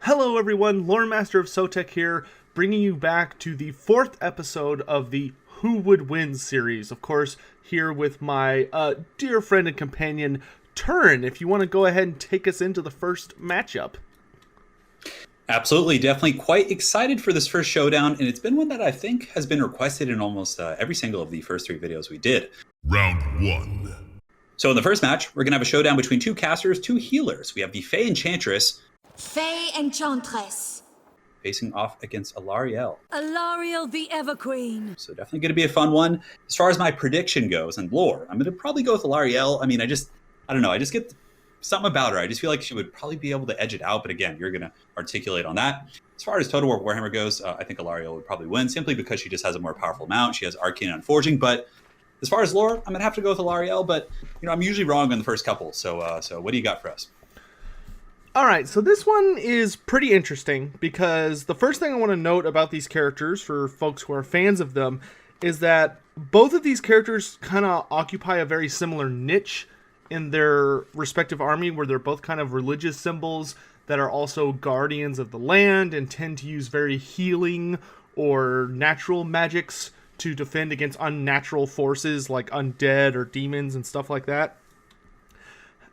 Hello everyone, Loremaster of Sotek here, bringing you back to the 4th episode of the Who Would Win series. Of course, here with my dear friend and companion, Turin, if you want to go ahead and take us into the first matchup. Absolutely, definitely quite excited for this first showdown, and it's been one that I think has been requested in almost every single of the first 3 videos we did. Round 1. So in the first match, we're going to have a showdown between 2 casters, 2 healers. We have the Fey Enchantress. Fey Enchantress. Facing off against Alarielle. Alarielle the Everqueen. So definitely going to be a fun one. As far as my prediction goes and lore, I'm going to probably go with Alarielle. I mean, I don't know. I just get something about her. I just feel like she would probably be able to edge it out. But again, you're going to articulate on that. As far as Total War Warhammer goes, I think Alarielle would probably win simply because she just has a more powerful mount. She has Arcane and Forging. But as far as lore, I'm going to have to go with Alarielle. But, I'm usually wrong on the first couple. So what do you got for us? Alright, so this one is pretty interesting because the first thing I want to note about these characters, for folks who are fans of them, is that both of these characters kind of occupy a very similar niche in their respective army, where they're both kind of religious symbols that are also guardians of the land and tend to use very healing or natural magics to defend against unnatural forces like undead or demons and stuff like that.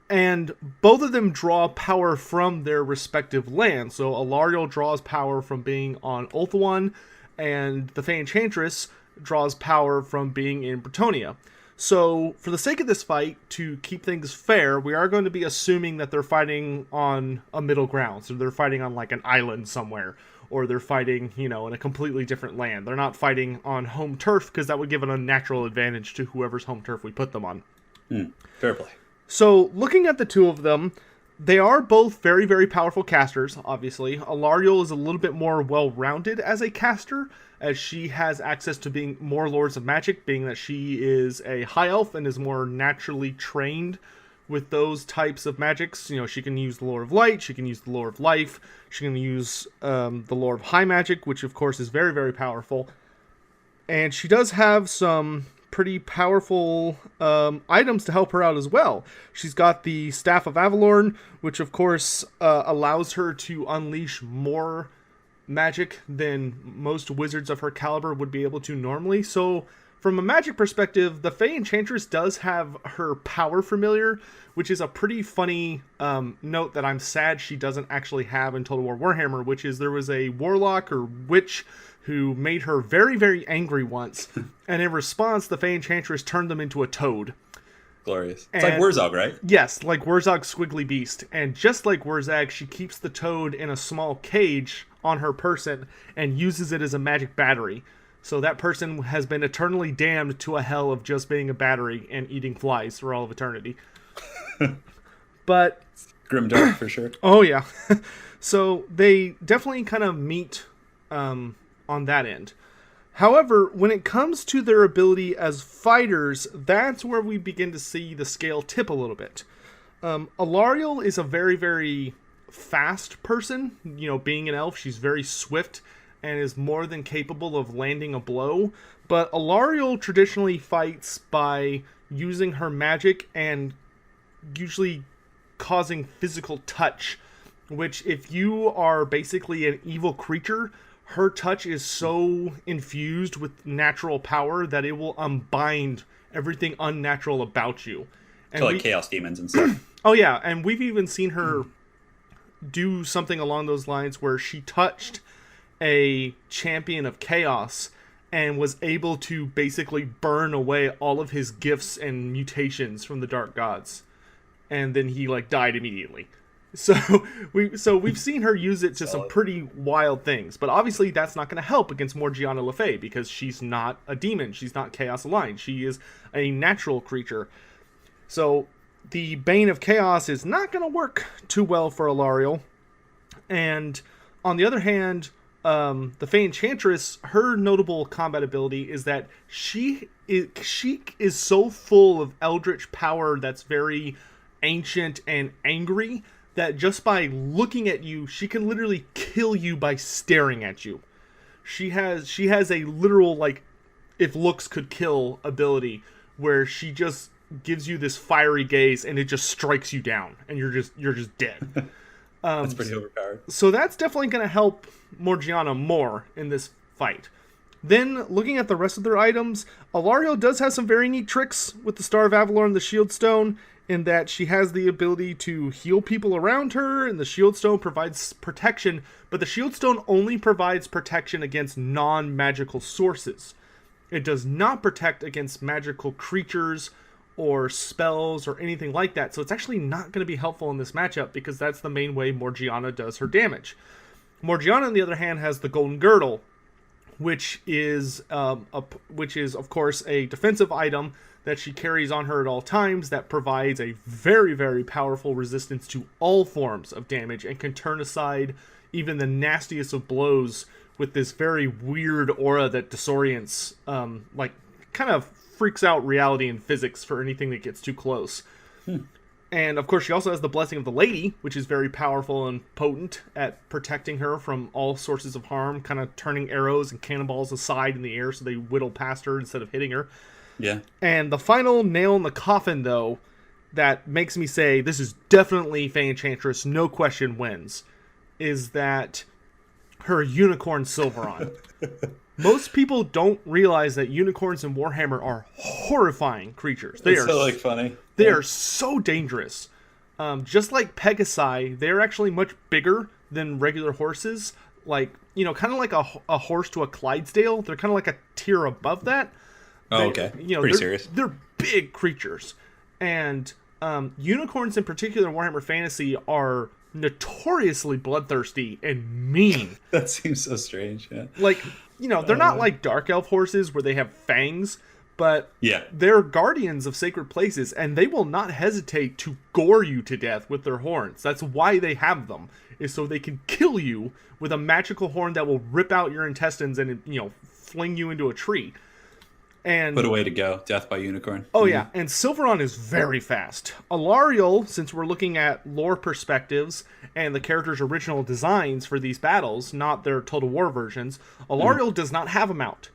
And both of them draw power from their respective lands. So Alarielle draws power from being on Ulthuan, and the Fey Enchantress draws power from being in Bretonnia. So, for the sake of this fight, to keep things fair, we are going to be assuming that they're fighting on a middle ground. So they're fighting on like an island somewhere, or they're fighting, in a completely different land. They're not fighting on home turf, because that would give an unnatural advantage to whoever's home turf we put them on. Fair play. So, looking at the two of them, they are both very, very powerful casters, obviously. Alarielle is a little bit more well-rounded as a caster, as she has access to being more Lords of Magic, being that she is a High Elf and is more naturally trained with those types of magics. She can use the Lore of Light, she can use the Lore of Life, she can use the Lore of High Magic, which of course is very, very powerful. And she does have some pretty powerful items to help her out as well. She's got the Staff of Avalorn, which of course allows her to unleash more magic than most wizards of her caliber would be able to normally. So from a magic perspective, the Fey Enchantress does have her power familiar, which is a pretty funny note that I'm sad she doesn't actually have in Total War Warhammer, which is there was a warlock or witch who made her very, very angry once, and in response, the Fey Enchantress turned them into a toad. Glorious. It's like Wurzog, right? Yes, like Wurzog's squiggly beast. And just like Wurzog, she keeps the toad in a small cage on her person and uses it as a magic battery. So that person has been eternally damned to a hell of just being a battery and eating flies for all of eternity. But Grimdark, for sure. Oh, yeah. So they definitely kind of meet on that end. However, when it comes to their ability as fighters, that's where we begin to see the scale tip a little bit. Alarielle is a very, very fast person. Being an elf, she's very swift and is more than capable of landing a blow. But Alarielle traditionally fights by using her magic and usually causing physical touch, which if you are basically an evil creature, her touch is so infused with natural power that it will unbind everything unnatural about you. And like chaos demons and stuff. Oh yeah, and we've even seen her do something along those lines where she touched a champion of chaos and was able to basically burn away all of his gifts and mutations from the dark gods. And then he died immediately. So we've seen her use it to some pretty wild things, but obviously that's not going to help against Morgiana Le Fay because she's not a demon, she's not Chaos Aligned, she is a natural creature. So the Bane of Chaos is not going to work too well for Alarielle. And on the other hand, the Fey Enchantress, her notable combat ability is that she is so full of eldritch power that's very ancient and angry that just by looking at you, she can literally kill you by staring at you. She has a literal, if looks could kill ability, where she just gives you this fiery gaze and it just strikes you down and you're just dead. That's pretty overpowered. So that's definitely going to help Morgiana more in this fight. Then, looking at the rest of their items, Alarielle does have some very neat tricks with the Star of Avalor and the Shield Stone, in that she has the ability to heal people around her, and the Shield Stone provides protection, but the Shield Stone only provides protection against non-magical sources. It does not protect against magical creatures or spells or anything like that, so it's actually not going to be helpful in this matchup, because that's the main way Morgiana does her damage. Morgiana, on the other hand, has the Golden Girdle, which is of course a defensive item that she carries on her at all times, that provides a very, very powerful resistance to all forms of damage, and can turn aside even the nastiest of blows with this very weird aura that disorients, kind of freaks out reality and physics for anything that gets too close. And of course she also has the Blessing of the Lady, which is very powerful and potent at protecting her from all sources of harm, kind of turning arrows and cannonballs aside in the air so they whittle past her instead of hitting her. Yeah. And the final nail in the coffin, though, that makes me say this is definitely Fey Enchantress, no question wins, is that her Unicorn Silveron. Most people don't realize that unicorns in Warhammer are horrifying creatures. They are so funny. They are so dangerous. Just like Pegasi, they're actually much bigger than regular horses. Like, kind of like a horse to a Clydesdale. They're kind of like a tier above that. Oh, okay. Pretty serious. They're big creatures. And unicorns in particular in Warhammer Fantasy are notoriously bloodthirsty and mean. That seems so strange, yeah. Like, they're not like Dark Elf horses where they have fangs, but yeah, they're guardians of sacred places, and they will not hesitate to gore you to death with their horns. That's why they have them, is so they can kill you with a magical horn that will rip out your intestines and, fling you into a tree. And what a way to go. Death by unicorn. Oh, yeah. And Silveron is very fast. Alarielle, since we're looking at lore perspectives and the character's original designs for these battles, not their Total War versions, Alarielle does not have a mount.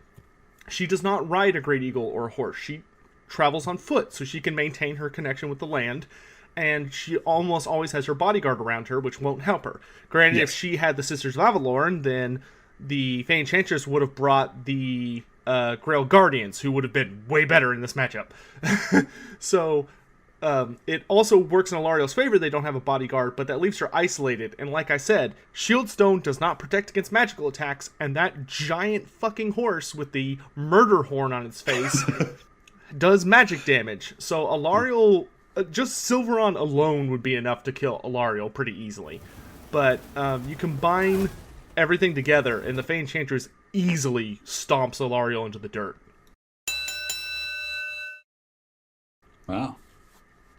She does not ride a great eagle or a horse. She travels on foot so she can maintain her connection with the land. And she almost always has her bodyguard around her, which won't help her. Granted, if she had the Sisters of Avalorn, then the Fey Enchantress would have brought the Grail Guardians, who would have been way better in this matchup. So it also works in Alarielle's favor. They don't have a bodyguard, but that leaves her isolated. And like I said, Shield Stone does not protect against magical attacks, and that giant fucking horse with the murder horn on its face does magic damage. So Alarielle, just Silveron alone would be enough to kill Alarielle pretty easily. But you combine everything together, and the Fey Enchantress easily stomps Alarielle into the dirt. Wow.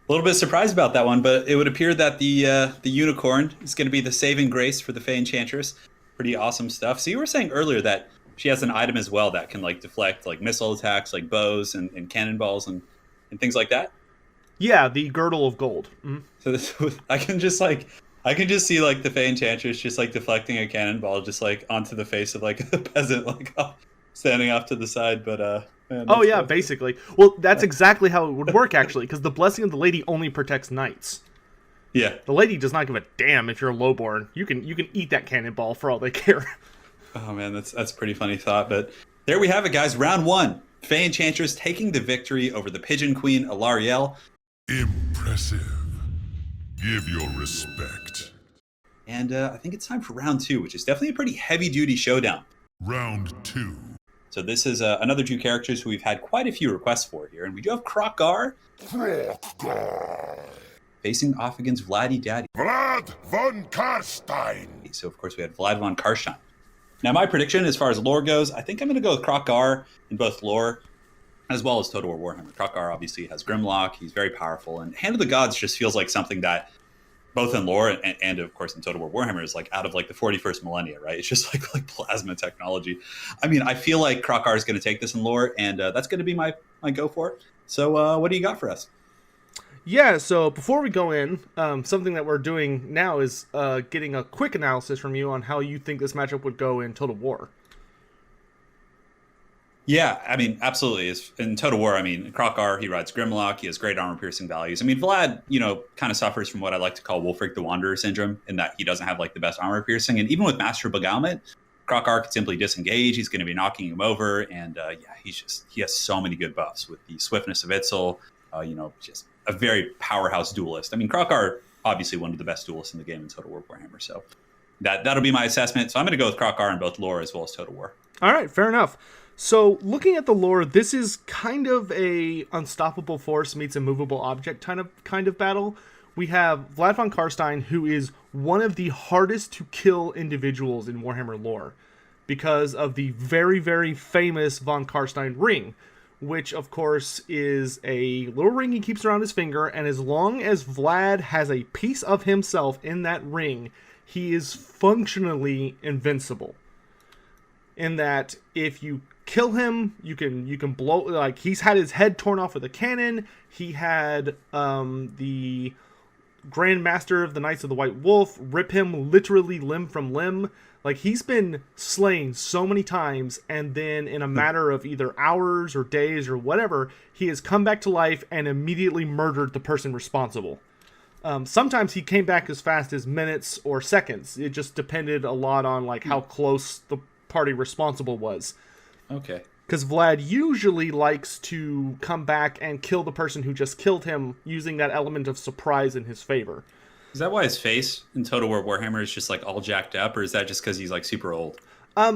A little bit surprised about that one, but it would appear that the unicorn is going to be the saving grace for the Fey Enchantress. Pretty awesome stuff. So you were saying earlier that she has an item as well that can deflect missile attacks, like bows and cannonballs and things like that. Yeah, the Girdle of Gold. Mm-hmm. So I can just see the Fey Enchantress just deflecting a cannonball just onto the face of a peasant standing off to the side. But man, oh yeah, basically. Well, that's exactly how it would work actually, because the Blessing of the Lady only protects knights. Yeah, the lady does not give a damn if you're a lowborn. You can eat that cannonball for all they care. Oh man, that's a pretty funny thought. But there we have it, guys. Round 1, Fey Enchantress taking the victory over the Pigeon Queen Alarielle. Impressive. Give your respect. And I think it's time for round 2, which is definitely a pretty heavy-duty showdown. Round 2. So this is another 2 characters who we've had quite a few requests for here. And we do have Kroq-Gar facing off against Vladdy Daddy. Vlad von Karstein. So, of course, we had Vlad von Karstein. Now, my prediction as far as lore goes, I think I'm going to go with Kroq-Gar in both lore as well as Total War Warhammer. Kroq-Gar obviously has Grimlock. He's very powerful. And Hand of the Gods just feels like something that, both in lore and of course in Total War Warhammer, is out of the 41st millennia, right? It's just like plasma technology. I mean, I feel like Kroq-Gar is going to take this in lore, and that's going to be my go for it. So what do you got for us? Yeah, so before we go in, something that we're doing now is getting a quick analysis from you on how you think this matchup would go in Total War. Yeah, I mean, absolutely. In Total War, I mean, Kroq-Gar, he rides Grimlock. He has great armor piercing values. I mean, Vlad, kind of suffers from what I like to call Wulfrik the Wanderer syndrome, in that he doesn't have like the best armor piercing. And even with Master Beguilement, Kroq-Gar can simply disengage. He's going to be knocking him over. And he has so many good buffs with the swiftness of Itzel, just a very powerhouse duelist. I mean, Kroq-Gar, obviously one of the best duelists in the game in Total War Warhammer. So that'll be my assessment. So I'm going to go with Kroq-Gar in both lore as well as Total War. All right, fair enough. So, looking at the lore, this is kind of a unstoppable force meets immovable object kind of battle. We have Vlad von Carstein, who is one of the hardest to kill individuals in Warhammer lore, because of the very, very famous von Carstein ring, which, of course, is a little ring he keeps around his finger, and as long as Vlad has a piece of himself in that ring, he is functionally invincible. In that, if you kill him, you can blow, like, he's had his head torn off with a cannon. He had the Grand Master of the Knights of the White Wolf rip him literally limb from limb. Like, he's been slain so many times, and then in a matter of either hours or days or whatever, he has come back to life and immediately murdered the person responsible. Sometimes he came back as fast as minutes or seconds. It just depended a lot on like how close the party responsible was. Okay. Because Vlad usually likes to come back and kill the person who just killed him, using that element of surprise in his favor. Is that why his face in Total War Warhammer is just like all jacked up, or is that just because he's like super old?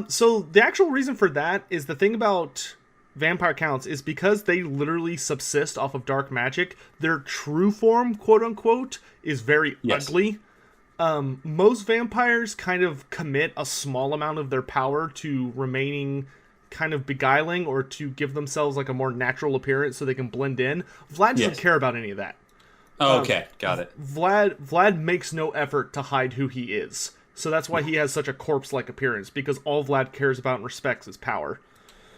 So the actual reason for that is, the thing about vampire counts is because they literally subsist off of dark magic, their true form, quote unquote, is very ugly. Most vampires kind of commit a small amount of their power to remaining kind of beguiling, or to give themselves like a more natural appearance so they can blend in. Vlad doesn't care about any of that. Oh, okay, got it. Vlad makes no effort to hide who he is. So that's why he has such a corpse-like appearance, because all Vlad cares about and respects is power.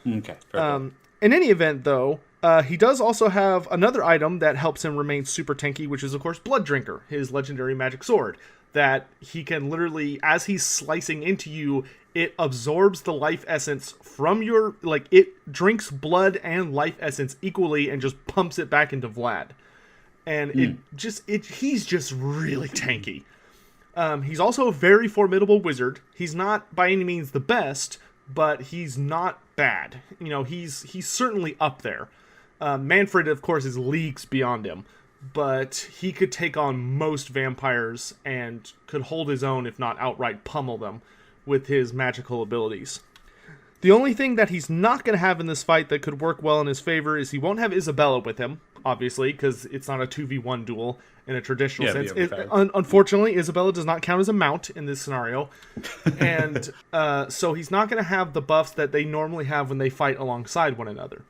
Okay. In any event, though, he does also have another item that helps him remain super tanky, which is, of course, Blood Drinker, his legendary magic sword. That he can literally, as he's slicing into you, it absorbs the life essence from your, like, it drinks blood and life essence equally and just pumps it back into Vlad. And he's just really tanky. He's also a very formidable wizard. He's not by any means the best, but he's not bad. He's certainly up there. Manfred, of course, is leagues beyond him, but he could take on most vampires and could hold his own, if not outright pummel them, with his magical abilities. The only thing that he's not going to have in this fight that could work well in his favor is he won't have Isabella with him, obviously, because it's not a 2v1 duel in a traditional sense. Unfortunately, Isabella does not count as a mount in this scenario. And so he's not going to have the buffs that they normally have when they fight alongside one another.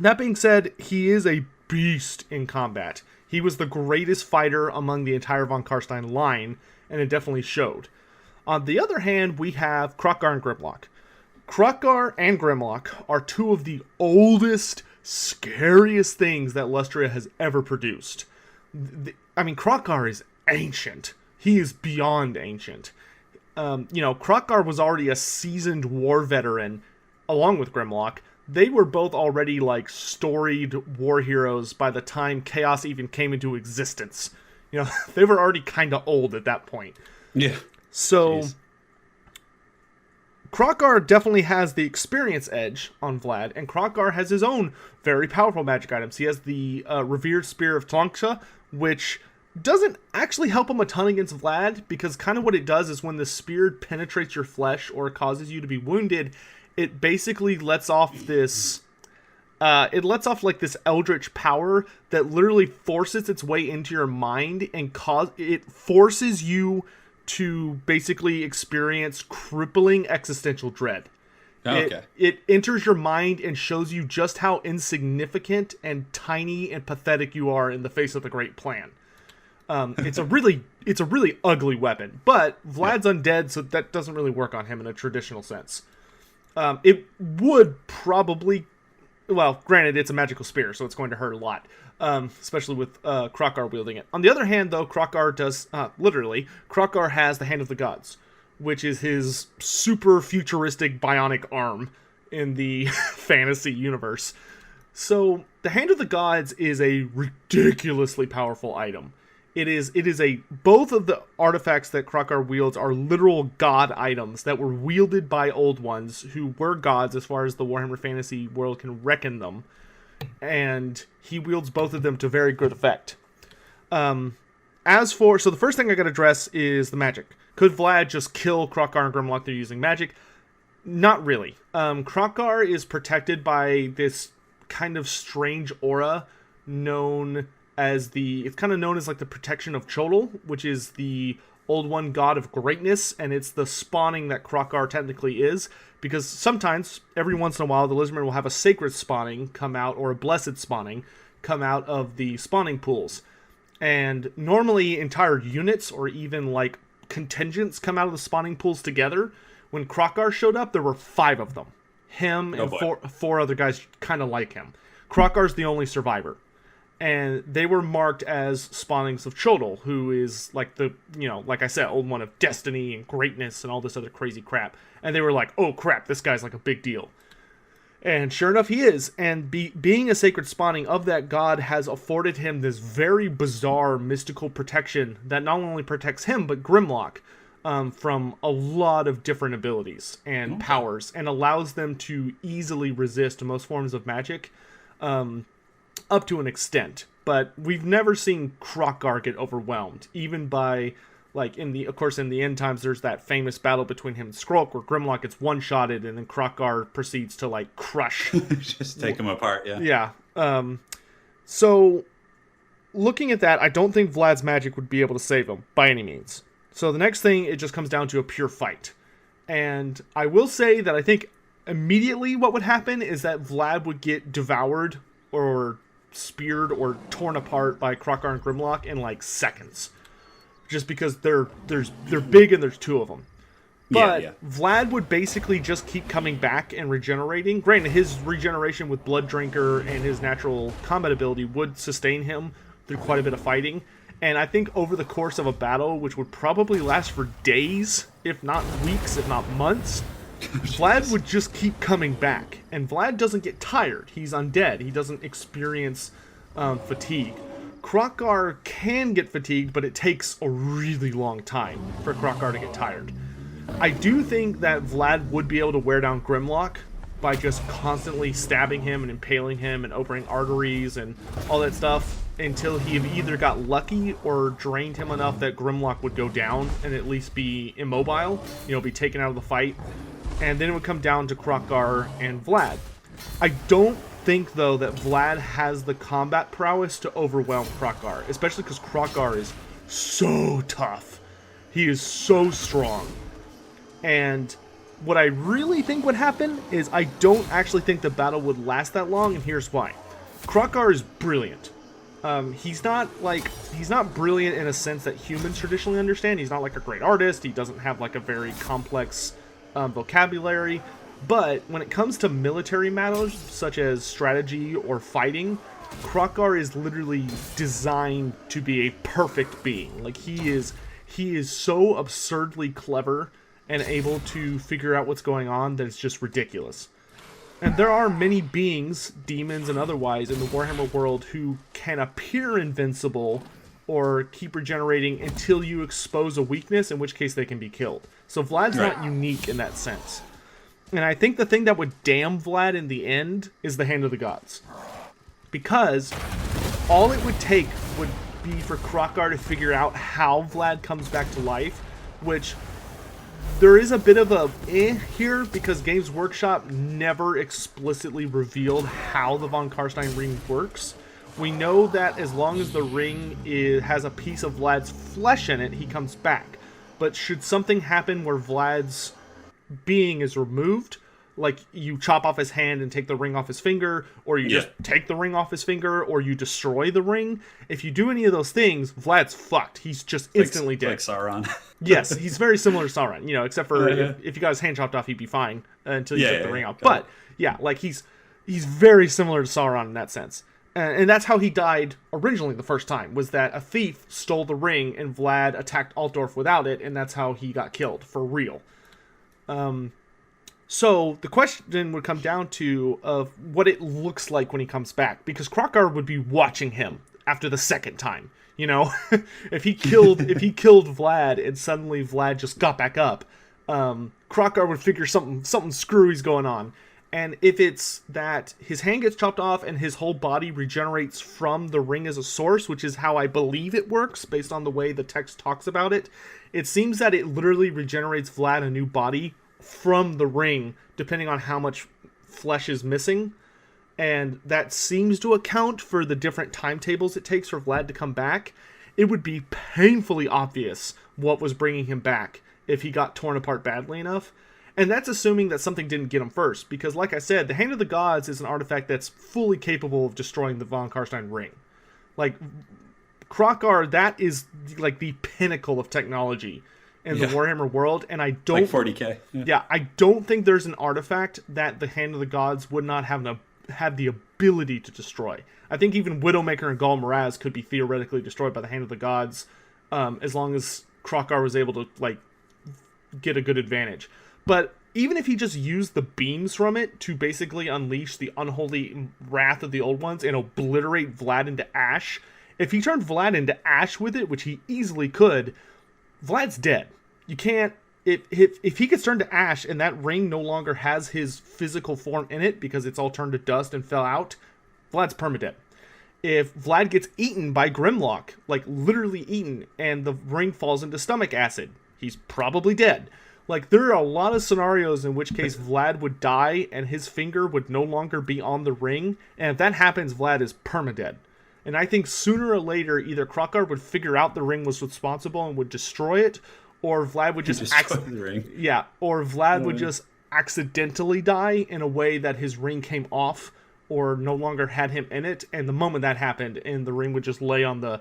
That being said, he is a beast in combat. He was the greatest fighter among the entire von Carstein line, and it definitely showed. On the other hand, we have Kroq-Gar and Grimlock. Kroq-Gar and Grimlock are two of the oldest, scariest things that Lustria has ever produced. Kroq-Gar is ancient. He is beyond ancient. Kroq-Gar was already a seasoned war veteran, along with Grimlock. They were both already, like, storied war heroes by the time Chaos even came into existence. They were already kind of old at that point. Yeah. So, Kroq-Gar definitely has the experience edge on Vlad, and Kroq-Gar has his own very powerful magic items. He has the Revered Spear of Taurox, which doesn't actually help him a ton against Vlad, because kind of what it does is when the spear penetrates your flesh or causes you to be wounded, it basically lets off this... this eldritch power that literally forces its way into your mind, and it forces you to basically experience crippling existential dread. Okay. It enters your mind and shows you just how insignificant and tiny and pathetic you are in the face of the great plan. It's a really ugly weapon, but Vlad's undead, so that doesn't really work on him in a traditional sense. It would probably, well, granted, it's a magical spear, so it's going to hurt a lot. Especially with Kroq-Gar wielding it. On the other hand, though, Kroq-Gar does, Kroq-Gar has the Hand of the Gods, which is his super futuristic bionic arm in the fantasy universe. So the Hand of the Gods is a ridiculously powerful item. It is both of the artifacts that Kroq-Gar wields are literal god items that were wielded by old ones who were gods as far as the Warhammer Fantasy world can reckon them. And he wields both of them to very good effect. So the first thing I gotta address is the magic. Could Vlad just kill Kroq-Gar and Grimlock through using magic? Not really. Kroq-Gar is protected by this kind of strange aura known as it's kind of known as like the protection of Chodol, which is the old one god of greatness, and it's the spawning that Kroq-Gar technically is, because sometimes, every once in a while, the Lizardmen will have a sacred spawning come out, or a blessed spawning come out of the spawning pools. And normally entire units, or even like contingents, come out of the spawning pools together. When Kroq-Gar showed up, there were 5 of them. Him and four other guys kind of like him. Kroq-Gar's the only survivor. And they were marked as spawnings of Chodol, who is like like I said, old one of destiny and greatness and all this other crazy crap. And they were like, oh crap, this guy's like a big deal. And sure enough, he is. And being a sacred spawning of that god has afforded him this very bizarre mystical protection that not only protects him, but Grimlock from a lot of different abilities and powers, and allows them to easily resist most forms of magic. Up to an extent, but we've never seen Kroq-Gar get overwhelmed, even by, like, in the end times, there's that famous battle between him and Skrulk, where Grimlock gets one-shotted, and then Kroq-Gar proceeds to, like, crush. Just take him apart, yeah. Yeah. So, looking at that, I don't think Vlad's magic would be able to save him, by any means. So the next thing, it just comes down to a pure fight. And I will say that I think immediately what would happen is that Vlad would get devoured, or speared or torn apart by Kroq-Gar and Grimlock in like seconds, just because they're big and there's 2 of them. But Vlad would basically just keep coming back and regenerating. Granted, his regeneration with Blood Drinker and his natural combat ability would sustain him through quite a bit of fighting. And I think over the course of a battle, which would probably last for days, if not weeks, if not months, Vlad would just keep coming back, and Vlad doesn't get tired. He's undead. He doesn't experience fatigue. Kroq-Gar can get fatigued, but it takes a really long time for Kroq-Gar to get tired. I do think that Vlad would be able to wear down Grimlock by just constantly stabbing him and impaling him and opening arteries and all that stuff until he either got lucky or drained him enough that Grimlock would go down and at least be immobile, be taken out of the fight. And then it would come down to Kroq-Gar and Vlad. I don't think, though, that Vlad has the combat prowess to overwhelm Kroq-Gar, especially because Kroq-Gar is so tough. He is so strong. And what I really think would happen is I don't actually think the battle would last that long, and here's why. Kroq-Gar is brilliant. He's not brilliant in a sense that humans traditionally understand. He's not like a great artist. He doesn't have like a very complex vocabulary, but when it comes to military matters such as strategy or fighting, Kroq-Gar is literally designed to be a perfect being. Like he is so absurdly clever and able to figure out what's going on that it's just ridiculous. And there are many beings, demons and otherwise, in the Warhammer world who can appear invincible or keep regenerating until you expose a weakness, in which case they can be killed. So Vlad's not unique in that sense. And I think the thing that would damn Vlad in the end is the Hand of the Gods. Because all it would take would be for Kroq-Gar to figure out how Vlad comes back to life, which there is a bit of a here, because Games Workshop never explicitly revealed how the Von Karstein ring works. We know that as long as the ring has a piece of Vlad's flesh in it, he comes back. But should something happen where Vlad's being is removed, like you chop off his hand and take the ring off his finger, or you just take the ring off his finger, or you destroy the ring, if you do any of those things, Vlad's fucked. He's just instantly dead. Like Sauron. Yes, he's very similar to Sauron, except for if you got his hand chopped off, he'd be fine until you took the ring out. But, he's very similar to Sauron in that sense. And that's how he died originally the first time, was that a thief stole the ring and Vlad attacked Altdorf without it, and that's how he got killed, for real. So the question would come down to of what it looks like when he comes back, because Kroq-Gar would be watching him after the second time. You know, if he killed Vlad and suddenly Vlad just got back up, Kroq-Gar would figure something screwy's going on. And if it's that his hand gets chopped off and his whole body regenerates from the ring as a source, which is how I believe it works based on the way the text talks about it, it seems that it literally regenerates Vlad a new body from the ring, depending on how much flesh is missing. And that seems to account for the different timetables it takes for Vlad to come back. It would be painfully obvious what was bringing him back if he got torn apart badly enough. And that's assuming that something didn't get him first, because like I said, the Hand of the Gods is an artifact that's fully capable of destroying the Von Karstein ring. Like, Kroq-Gar, that is like the pinnacle of technology in the Warhammer world, and I don't... Like 40k. Yeah, I don't think there's an artifact that the Hand of the Gods would not have the ability to destroy. I think even Widowmaker and Gal Maraz could be theoretically destroyed by the Hand of the Gods, as long as Kroq-Gar was able to, like, get a good advantage. But even if he just used the beams from it to basically unleash the unholy wrath of the Old Ones and obliterate Vlad into ash, if he turned Vlad into ash with it, which he easily could, Vlad's dead. You can't... If he gets turned to ash and that ring no longer has his physical form in it because it's all turned to dust and fell out, Vlad's permadead. If Vlad gets eaten by Grimlock, like literally eaten, and the ring falls into stomach acid, he's probably dead. Like, there are a lot of scenarios in which case Vlad would die and his finger would no longer be on the ring, and if that happens, Vlad is permadead. And I think sooner or later, either Kroq-Gar would figure out the ring was responsible and would destroy it, or Vlad would just the ring. Yeah, or Vlad would just accidentally die in a way that his ring came off or no longer had him in it, and the moment that happened and the ring would just lay on the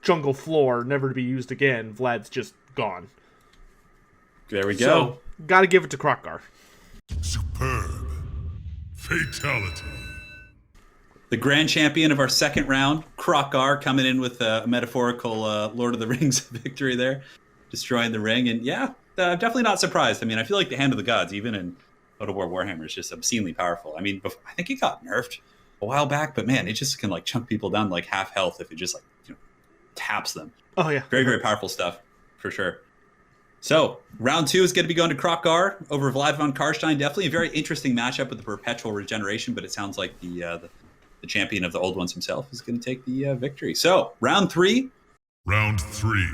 jungle floor, never to be used again, Vlad's just gone. There we go. So, gotta give it to Kroq-Gar. Superb. Fatality. The grand champion of our second round, Kroq-Gar, coming in with a metaphorical Lord of the Rings victory there, destroying the ring. And yeah, definitely not surprised. I mean, I feel like the Hand of the Gods, even in Total War Warhammer, is just obscenely powerful. I mean, I think it got nerfed a while back, but man, it just can like chunk people down like half health if it just like, you know, taps them. Oh yeah. Very, very powerful stuff, for sure. So, round 2 is going to be going to Kroq-Gar over Vlad von Karstein. Definitely a very interesting matchup with the perpetual regeneration, but it sounds like the champion of the Old Ones himself is going to take the victory. So, round 3. Round 3.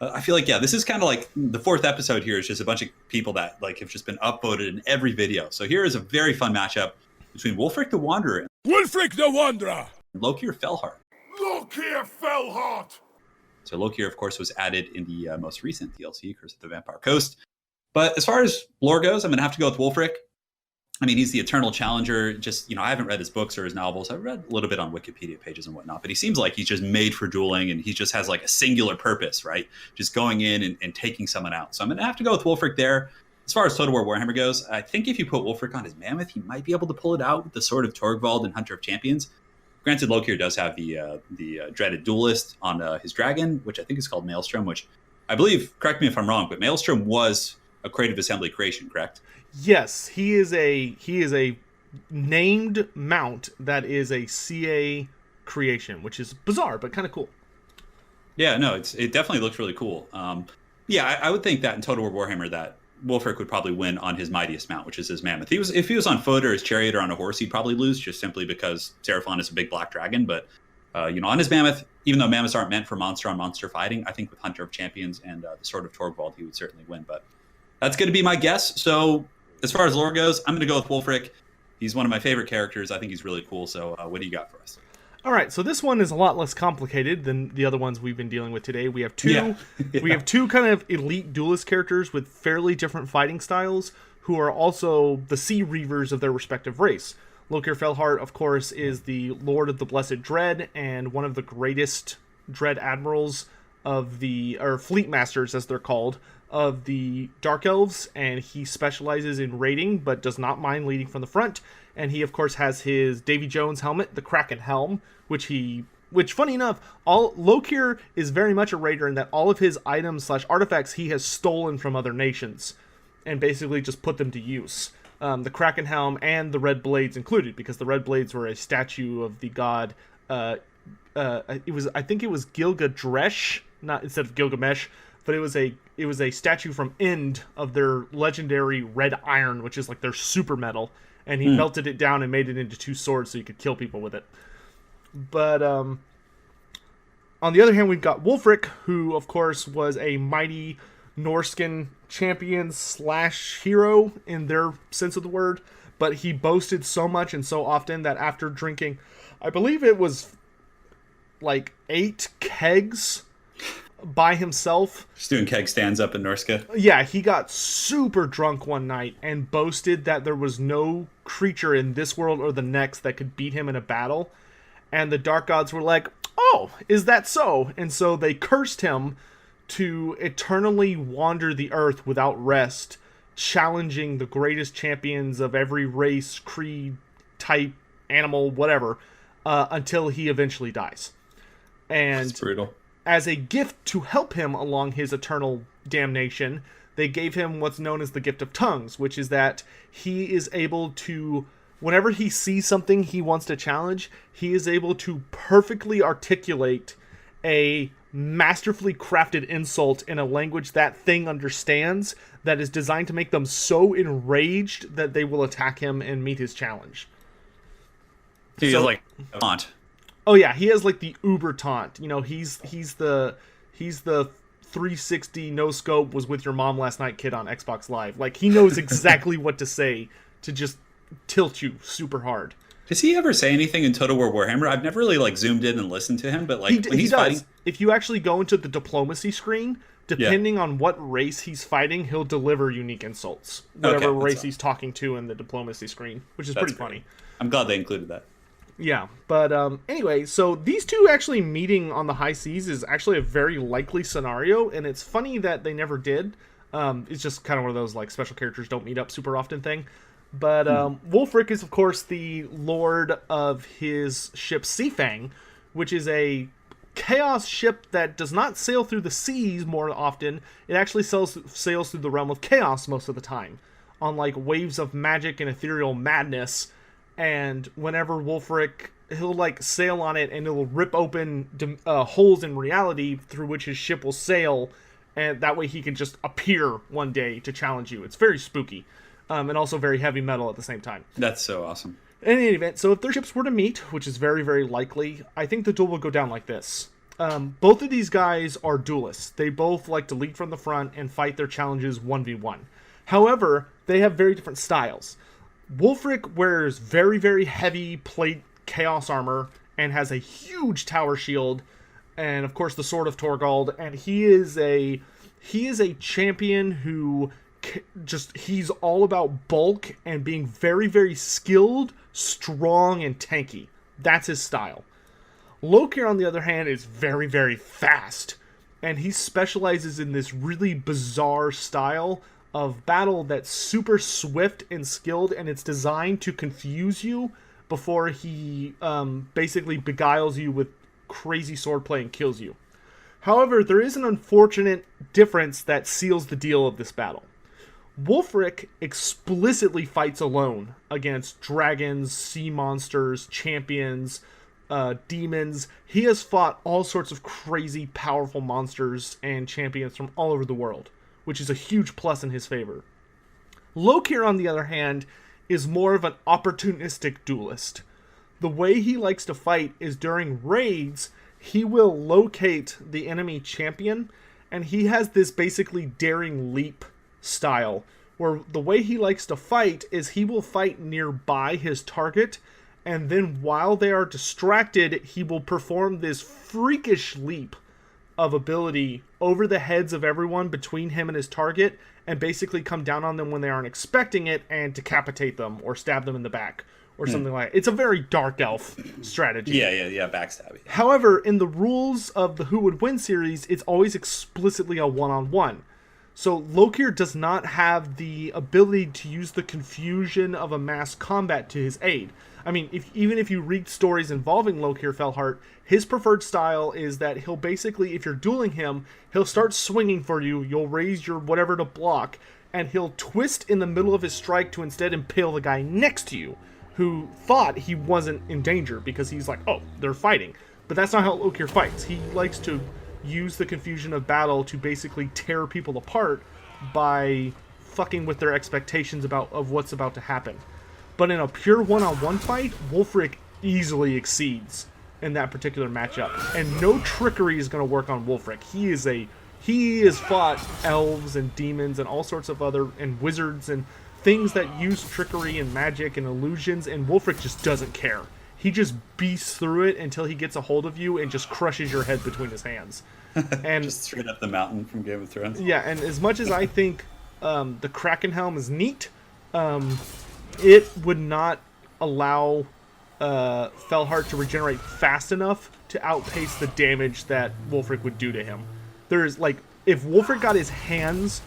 I feel like, yeah, this is kind of like the fourth episode here is just a bunch of people that like have just been upvoted in every video. So here is a very fun matchup between Wulfrik the Wanderer Wulfrik the Wanderer. and Lokhir Felhart. Lokhir Felhart. So Lokhir, of course, was added in the most recent DLC, Curse of the Vampire Coast. But as far as lore goes, I'm going to have to go with Wulfrik. I mean, he's the eternal challenger. Just, you know, I haven't read his books or his novels. I've read a little bit on Wikipedia pages and whatnot, but he seems like he's just made for dueling and he just has like a singular purpose, right? Just going in and taking someone out. So I'm going to have to go with Wulfrik there. As far as Total War Warhammer goes, I think if you put Wulfrik on his mammoth, he might be able to pull it out with the Sword of Torgvald and Hunter of Champions. Granted, Lokhir does have the dreaded duelist on his dragon, which I think is called Maelstrom, which I believe, correct me if I'm wrong, but Maelstrom was a Creative Assembly creation, correct? Yes, he is a named mount that is a CA creation, which is bizarre but kind of cool. Yeah, no, it definitely looks really cool. Yeah, I would think that in Total War Warhammer that Wulfrik would probably win on his mightiest mount, which is his mammoth. If he was on foot or his chariot or on a horse, he'd probably lose just simply because Seraphon is a big black dragon. But you know, on his mammoth, even though mammoths aren't meant for monster on monster fighting, I think with Hunter of Champions and the Sword of Torgvald, he would certainly win. But that's going to be my guess. So as far as lore goes, I'm going to go with Wulfrik. He's one of my favorite characters. I think he's really cool. So what do you got for us? All right, so this one is a lot less complicated than the other ones we've been dealing with today. We have two, Yeah. we have two kind of elite duelist characters with fairly different fighting styles, who are also the Sea Reavers of their respective race. Lokhir Felhart, of course, is the Lord of the Blessed Dread and one of the greatest Dread admirals of or Fleet Masters, as they're called, of the Dark Elves, and he specializes in raiding, but does not mind leading from the front. And he, of course, has his Davy Jones helmet, the Kraken Helm, which funny enough, Lokhir is very much a raider in that all of his items / artifacts he has stolen from other nations. and basically just put them to use. The Kraken helm and the red blades included, because the red blades were a statue of the god. I think it was Gilgadresh, not instead of Gilgamesh, but it was a statue from End of their legendary red iron, which is like their super metal, and he melted it down and made it into 2 swords so you could kill people with it. But on the other hand, we've got Wulfrik, who of course was a mighty Norscan champion / hero in their sense of the word, but he boasted so much and so often that after drinking, I believe it was like 8 kegs by himself. Just doing keg stands up in Norska. Yeah, he got super drunk one night and boasted that there was no creature in this world or the next that could beat him in a battle. And the Dark Gods were like, "Oh, is that so?" And so they cursed him to eternally wander the earth without rest, challenging the greatest champions of every race, creed, type, animal, whatever, until he eventually dies. And That's brutal. as a gift to help him along his eternal damnation, they gave him what's known as the Gift of Tongues, which is that he is able to, whenever he sees something he wants to challenge, he is able to perfectly articulate a masterfully crafted insult in a language that thing understands, that is designed to make them so enraged that they will attack him and meet his challenge. He's So- like aunt. Oh yeah, he has like the uber taunt. You know, he's the 360 no scope was with your mom last night kid on Xbox Live. Like, he knows exactly what to say to just tilt you super hard. Does he ever say anything in Total War Warhammer? I've never really like zoomed in and listened to him, but like when He he's does. fighting, If you actually go into the diplomacy screen, depending on what race he's fighting, he'll deliver unique insults. Whatever Okay, that's race all. he's talking to in the diplomacy screen, which is That's pretty great. funny. I'm glad they included that. Yeah, but anyway, so these two actually meeting on the high seas is actually a very likely scenario, and it's funny that they never did. It's just kind of one of those like special characters don't meet up super often thing. But Wulfrik is of course the lord of his ship Seafang, which is a chaos ship that does not sail through the seas more often. It actually sails through the realm of chaos most of the time, on like waves of magic and ethereal madness. And whenever Wulfrik, he'll like sail on it and it'll rip open holes in reality through which his ship will sail, and that way he can just appear one day to challenge you. It's very spooky, and also very heavy metal at the same time. That's so awesome. In any event, so if their ships were to meet, which is very, very likely, I think the duel will go down like this. Both of these guys are duelists. They both like to lead from the front and fight their challenges 1v1. However, they have very different styles. Wulfrik wears very, very heavy plate chaos armor and has a huge tower shield, and of course the Sword of Torgald. And he is a champion who he's all about bulk and being very, very skilled, strong, and tanky. That's his style. Lokhir, on the other hand, is very, very fast, and he specializes in this really bizarre style of battle that's super swift and skilled, and it's designed to confuse you before he basically beguiles you with crazy swordplay and kills you. However, there is an unfortunate difference that seals the deal of this battle. Wulfrik explicitly fights alone against dragons, sea monsters, champions, demons. He has fought all sorts of crazy, powerful monsters and champions from all over the world, which is a huge plus in his favor. Lokhir, on the other hand, is more of an opportunistic duelist. The way he likes to fight is during raids, he will locate the enemy champion, and he has this basically daring leap style, where the way he likes to fight is he will fight nearby his target, and then while they are distracted, he will perform this freakish leap of ability over the heads of everyone between him and his target, and basically come down on them when they aren't expecting it and decapitate them or stab them in the back or something like that. It's a very dark elf strategy. Yeah, backstabbing. However, in the rules of the Who Would Win series, it's always explicitly a one-on-one. So Lokhir does not have the ability to use the confusion of a mass combat to his aid. I mean, even if you read stories involving Lokhir Fellheart, his preferred style is that he'll basically, if you're dueling him, he'll start swinging for you, you'll raise your whatever to block, and he'll twist in the middle of his strike to instead impale the guy next to you, who thought he wasn't in danger because he's like, oh, they're fighting. But that's not how Lokhir fights. He likes to use the confusion of battle to basically tear people apart by fucking with their expectations of what's about to happen. But in a pure one-on-one fight, Wulfrik easily exceeds in that particular matchup. And no trickery is going to work on Wulfrik. He has fought elves and demons and all sorts of other, and wizards and things that use trickery and magic and illusions, and Wulfrik just doesn't care. He just beasts through it until he gets a hold of you and just crushes your head between his hands. And just straight up the mountain from Game of Thrones. Yeah, and as much as I think the Kraken Helm is neat, it would not allow Felhart to regenerate fast enough to outpace the damage that Wulfrik would do to him. There's, like, if Wulfrik got his hands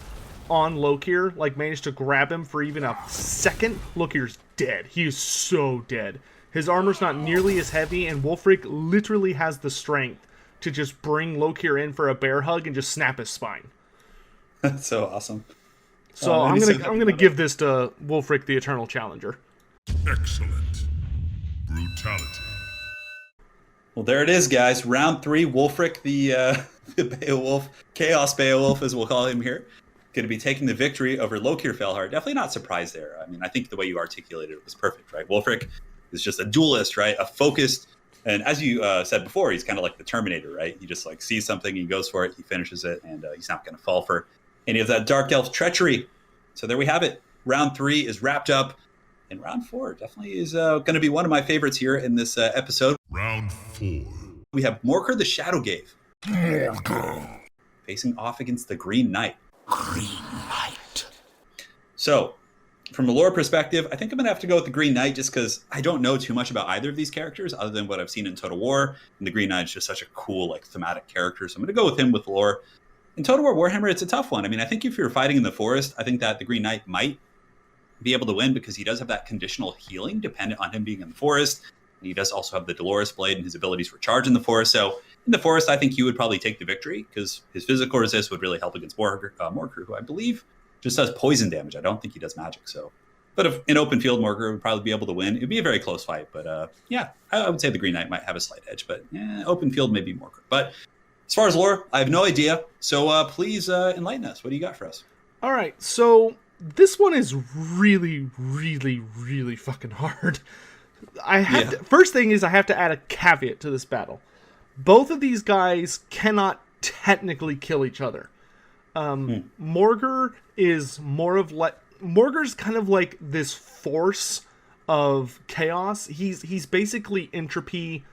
on Lokhir, like, managed to grab him for even a second, Lokhir's dead. He is so dead. His armor's not nearly as heavy, and Wulfrik literally has the strength to just bring Lokhir in for a bear hug and just snap his spine. That's so awesome. So I'm gonna give this to Wulfrik, the Eternal Challenger. Excellent. Brutality. Well, there it is, guys. Round 3, Wulfrik, the Beowulf, Chaos Beowulf, as we'll call him here, going to be taking the victory over Lokhir Felhart. Definitely not surprised there. I mean, I think the way you articulated it was perfect, right? Wulfrik is just a duelist, right? A focused, and as you said before, he's kind of like the Terminator, right? He just like sees something, he goes for it, he finishes it, and he's not going to fall for any of that Dark Elf treachery. So there we have it. Round 3 is wrapped up, and round 4 definitely is going to be one of my favorites here in this episode. Round 4. We have Morghur the Shadowgave facing off against the Green Knight. So, from a lore perspective, I think I'm going to have to go with the Green Knight just because I don't know too much about either of these characters other than what I've seen in Total War. And the Green Knight's just such a cool, like, thematic character. So I'm going to go with him with lore. In Total War Warhammer, it's a tough one. I mean, I think if you're fighting in the forest, I think that the Green Knight might be able to win because he does have that conditional healing dependent on him being in the forest. And he does also have the Dolores Blade and his abilities for charge in the forest. So in the forest, I think he would probably take the victory because his physical resist would really help against Morghur, who I believe just does poison damage. I don't think he does magic. So, but if in open field, Morghur would probably be able to win. It'd be a very close fight. But yeah, I would say the Green Knight might have a slight edge. But open field, maybe Morghur. But as far as lore, I have no idea. So please enlighten us. What do you got for us? All right, so this one is really, really, really fucking hard. First thing is I have to add a caveat to this battle. Both of these guys cannot technically kill each other. Morghur is more of like Morghur's kind of like this force of chaos. He's basically entropy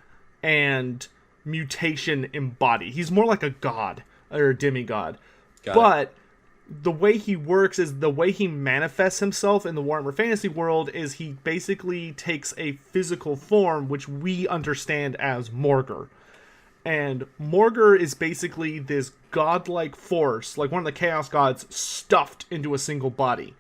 and mutation embodied. He's more like a god or a demigod. But the way he works is the way he manifests himself in the Warhammer Fantasy world is he basically takes a physical form which we understand as Morghur. And Morghur is basically this godlike force, like one of the Chaos Gods, stuffed into a single body.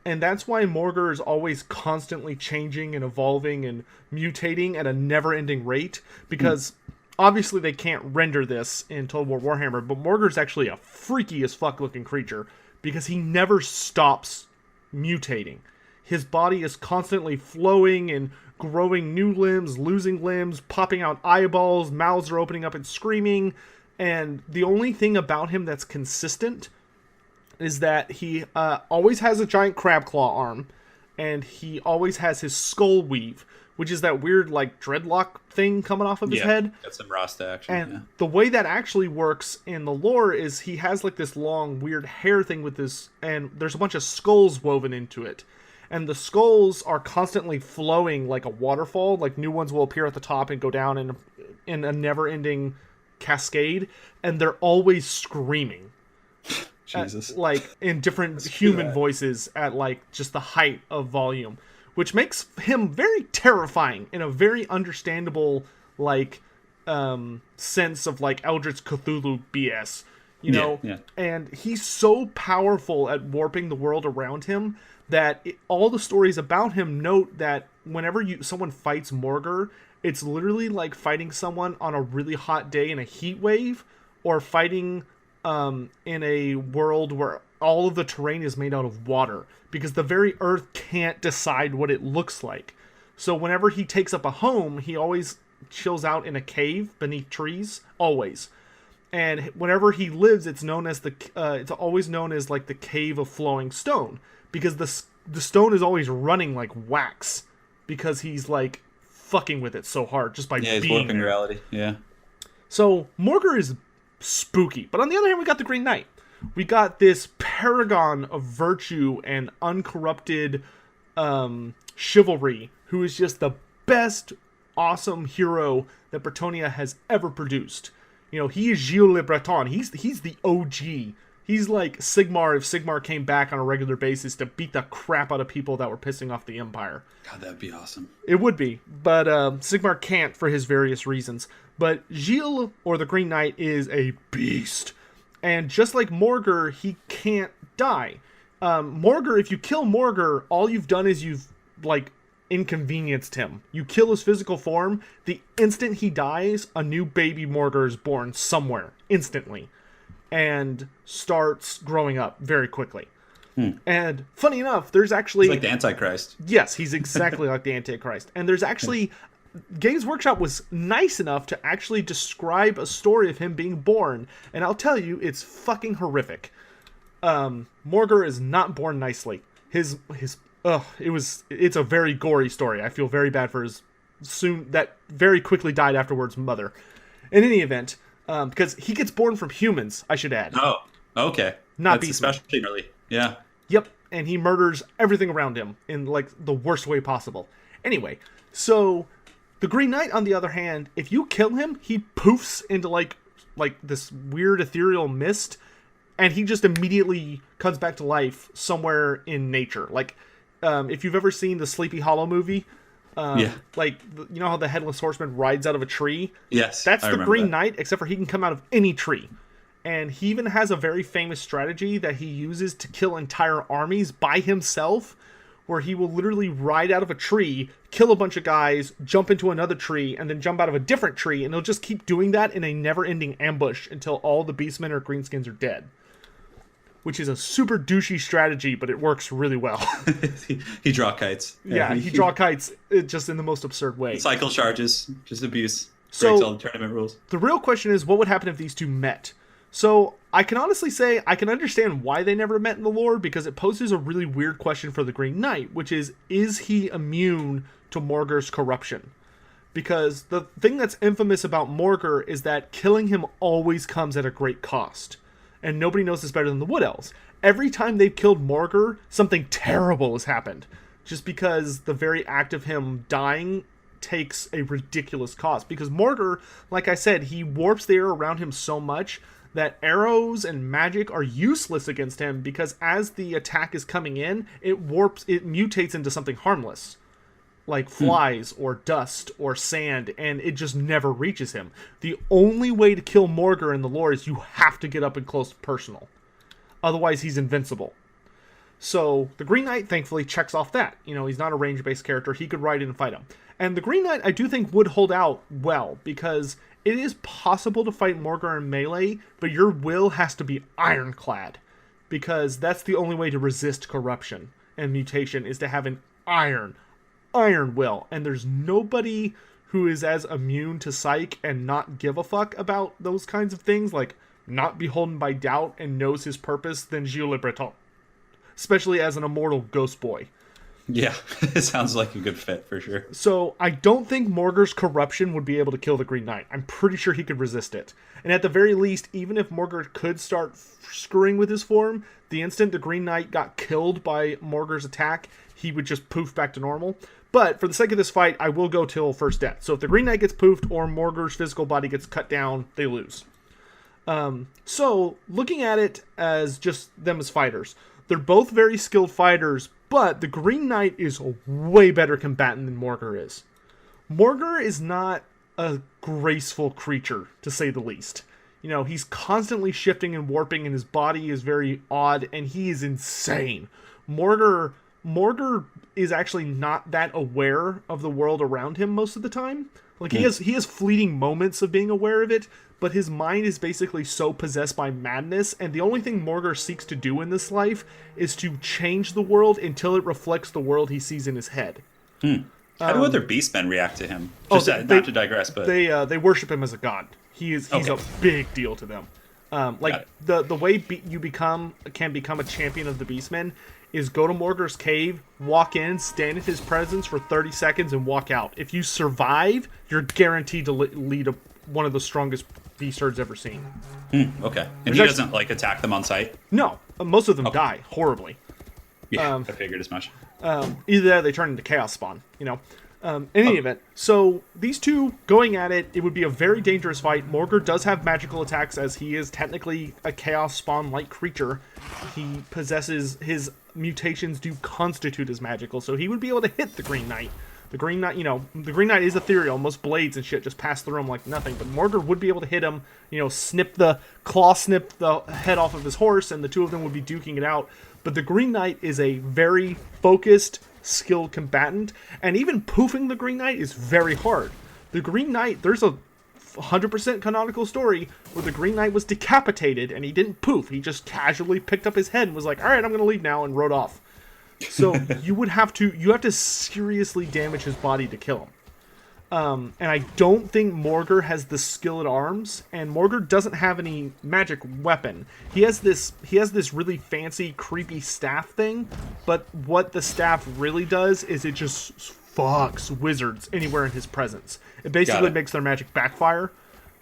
And that's why Morghur is always constantly changing and evolving and mutating at a never-ending rate, because obviously they can't render this in Total War Warhammer, but Morghur's actually a freaky as fuck looking creature, because he never stops mutating. His body is constantly flowing and growing new limbs, losing limbs, popping out eyeballs, mouths are opening up and screaming, and the only thing about him that's consistent is that he always has a giant crab claw arm, and he always has his skull weave, which is that weird, like, dreadlock thing coming off of his head. Got some Rasta action. And the way that actually works in the lore is he has, like, this long, weird hair thing with this, and there's a bunch of skulls woven into it. And the skulls are constantly flowing like a waterfall. Like, new ones will appear at the top and go down in a never-ending cascade. And they're always screaming. Jesus. Like, in different human voices at, like, just the height of volume. Which makes him very terrifying in a very understandable, like, sense of, like, Eldritch Cthulhu BS. You know? Yeah. And he's so powerful at warping the world around him that all the stories about him note that whenever someone fights Morghur, it's literally like fighting someone on a really hot day in a heat wave, or fighting in a world where all of the terrain is made out of water because the very earth can't decide what it looks like. So whenever he takes up a home, he always chills out in a cave beneath trees, always. And whenever he lives, it's always known as like the Cave of Flowing Stone, because the stone is always running like wax because he's like fucking with it so hard just by he's being warping there. reality. Yeah. So Morghur is spooky, but on the other hand, we got the Green Knight. We got this paragon of virtue and uncorrupted chivalry, who is just the best awesome hero that Bretonnia has ever produced. You know, he is Gilles Le Breton. He's the OG. He's like Sigmar if Sigmar came back on a regular basis to beat the crap out of people that were pissing off the Empire. God, that'd be awesome. It would be, but Sigmar can't for his various reasons. But Gilles, or the Green Knight, is a beast. And just like Morghur, he can't die. Morghur, if you kill Morghur, all you've done is you've, like, inconvenienced him. You kill his physical form, the instant he dies, a new baby Morghur is born somewhere, instantly. And starts growing up very quickly. And funny enough, there's actually... He's like the Antichrist. Yes, he's exactly like the Antichrist. And there's actually... Games Workshop was nice enough to actually describe a story of him being born, and I'll tell you, it's fucking horrific. Morghur is not born nicely. It's a very gory story. I feel very bad for his that very quickly died afterwards mother. In any event, because he gets born from humans, I should add. Oh, okay. Not That's beastmen. especially early. Yeah. Yep, and he murders everything around him in, like, the worst way possible. Anyway, so... The Green Knight, on the other hand, if you kill him, he poofs into, like this weird ethereal mist, and he just immediately comes back to life somewhere in nature. Like, if you've ever seen the Sleepy Hollow movie, like, you know how the Headless Horseman rides out of a tree? Yes, That's I the remember Green that. Knight, except for he can come out of any tree. And he even has a very famous strategy that he uses to kill entire armies by himself, where he will literally ride out of a tree, kill a bunch of guys, jump into another tree, and then jump out of a different tree, and he'll just keep doing that in a never-ending ambush until all the beastmen or greenskins are dead. Which is a super douchey strategy, but it works really well. He draw kites. Yeah, he draw kites just in the most absurd way. Cycle charges, just abuse. So- Breaks all the tournament rules. The real question is, what would happen if these two met? So, I can honestly say, I can understand why they never met in the lore, because it poses a really weird question for the Green Knight, which is he immune to Morghur's corruption? Because the thing that's infamous about Morghur is that killing him always comes at a great cost. And nobody knows this better than the Wood Elves. Every time they've killed Morghur, something terrible has happened. Just because the very act of him dying takes a ridiculous cost. Because Morghur, like I said, he warps the air around him so much that arrows and magic are useless against him, because as the attack is coming in, it mutates into something harmless, like flies or dust or sand, and it just never reaches him. The only way to kill Morghur in the lore is you have to get up and close personal. Otherwise, he's invincible. So, the Green Knight, thankfully, checks off that. You know, he's not a range-based character. He could ride in and fight him. And the Green Knight, I do think, would hold out well, because it is possible to fight Morghur in melee, but your will has to be ironclad, because that's the only way to resist corruption and mutation, is to have an iron will. And there's nobody who is as immune to psych and not give a fuck about those kinds of things, like not beholden by doubt and knows his purpose, than Gilles Le Breton. Especially as an immortal ghost boy. Yeah, it sounds like a good fit for sure. So, I don't think Morghur's corruption would be able to kill the Green Knight. I'm pretty sure he could resist it. And at the very least, even if Morghur could start screwing with his form, the instant the Green Knight got killed by Morghur's attack, he would just poof back to normal. But, for the sake of this fight, I will go till first death. So, if the Green Knight gets poofed or Morghur's physical body gets cut down, they lose. So, looking at it as just them as fighters, they're both very skilled fighters, but the Green Knight is a way better combatant than Morghur is. Morghur is not a graceful creature, to say the least. You know, he's constantly shifting and warping, and his body is very odd, and he is insane. Morghur is actually not that aware of the world around him most of the time. Like he has fleeting moments of being aware of it, but his mind is basically so possessed by madness, and the only thing Morghur seeks to do in this life is to change the world until it reflects the world he sees in his head. How do other beastmen react to him? Not to digress, but they worship him as a god. He's a big deal to them. The way you can become a champion of the beastmen is go to Morghur's cave, walk in, stand in his presence for 30 seconds, and walk out. If you survive, you're guaranteed to lead one of the strongest beast herds ever seen. Okay. And he doesn't attack them on sight? No, most of them die horribly. Yeah, I figured as much. Either that or they turn into chaos spawn, in any event, so these two going at it, it would be a very dangerous fight. Morghur does have magical attacks, as he is technically a chaos spawn-like creature. He possesses, his mutations do constitute as magical, so he would be able to hit the Green Knight. The Green Knight, the Green Knight is ethereal, most blades and shit just pass through him like nothing, but Morghur would be able to hit him, snip the head off of his horse, and the two of them would be duking it out. But the Green Knight is a very focused, skilled combatant, and even poofing the Green Knight is very hard. The Green Knight, there's a 100% canonical story where the Green Knight was decapitated and he didn't poof. He just casually picked up his head and was like, all right, I'm going to leave now, and rode off. So you have to seriously damage his body to kill him. And I don't think Morghur has the skill at arms, and Morghur doesn't have any magic weapon. He has this really fancy, creepy staff thing, but what the staff really does is it just fucks wizards anywhere in his presence. It basically makes their magic backfire.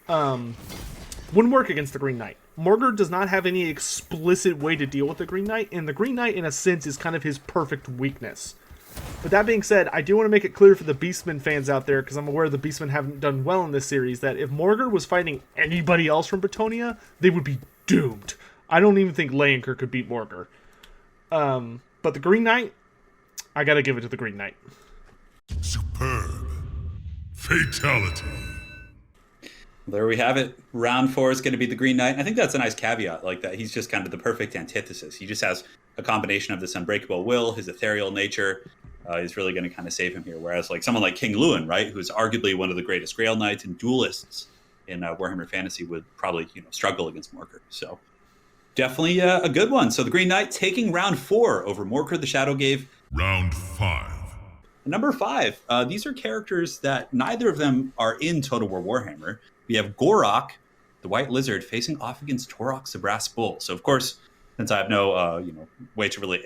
Wouldn't work against the Green Knight. Morghur does not have any explicit way to deal with the Green Knight, and the Green Knight, in a sense, is kind of his perfect weakness. But that being said, I do want to make it clear for the Beastmen fans out there, because I'm aware the Beastmen haven't done well in this series, that if Morghur was fighting anybody else from Bretonnia, they would be doomed. I don't even think Leonker could beat Morghur. But the Green Knight, I gotta give it to the Green Knight. Superb. Fatality. There we have it. Round 4 is going to be the Green Knight. And I think that's a nice caveat, like that he's just kind of the perfect antithesis. He just has a combination of this unbreakable will, his ethereal nature is really going to kind of save him here. Whereas like someone like King Lewin, right, who's arguably one of the greatest Grail Knights and duelists in Warhammer Fantasy, would probably struggle against Morghur. So definitely a good one. So the Green Knight taking round 4 over Morghur the Shadowgave. Round 5. Number 5. These are characters that neither of them are in Total War Warhammer. We have Gor-Rok, the White Lizard, facing off against Taurox, the Brass Bull. So, of course, since I have no way to really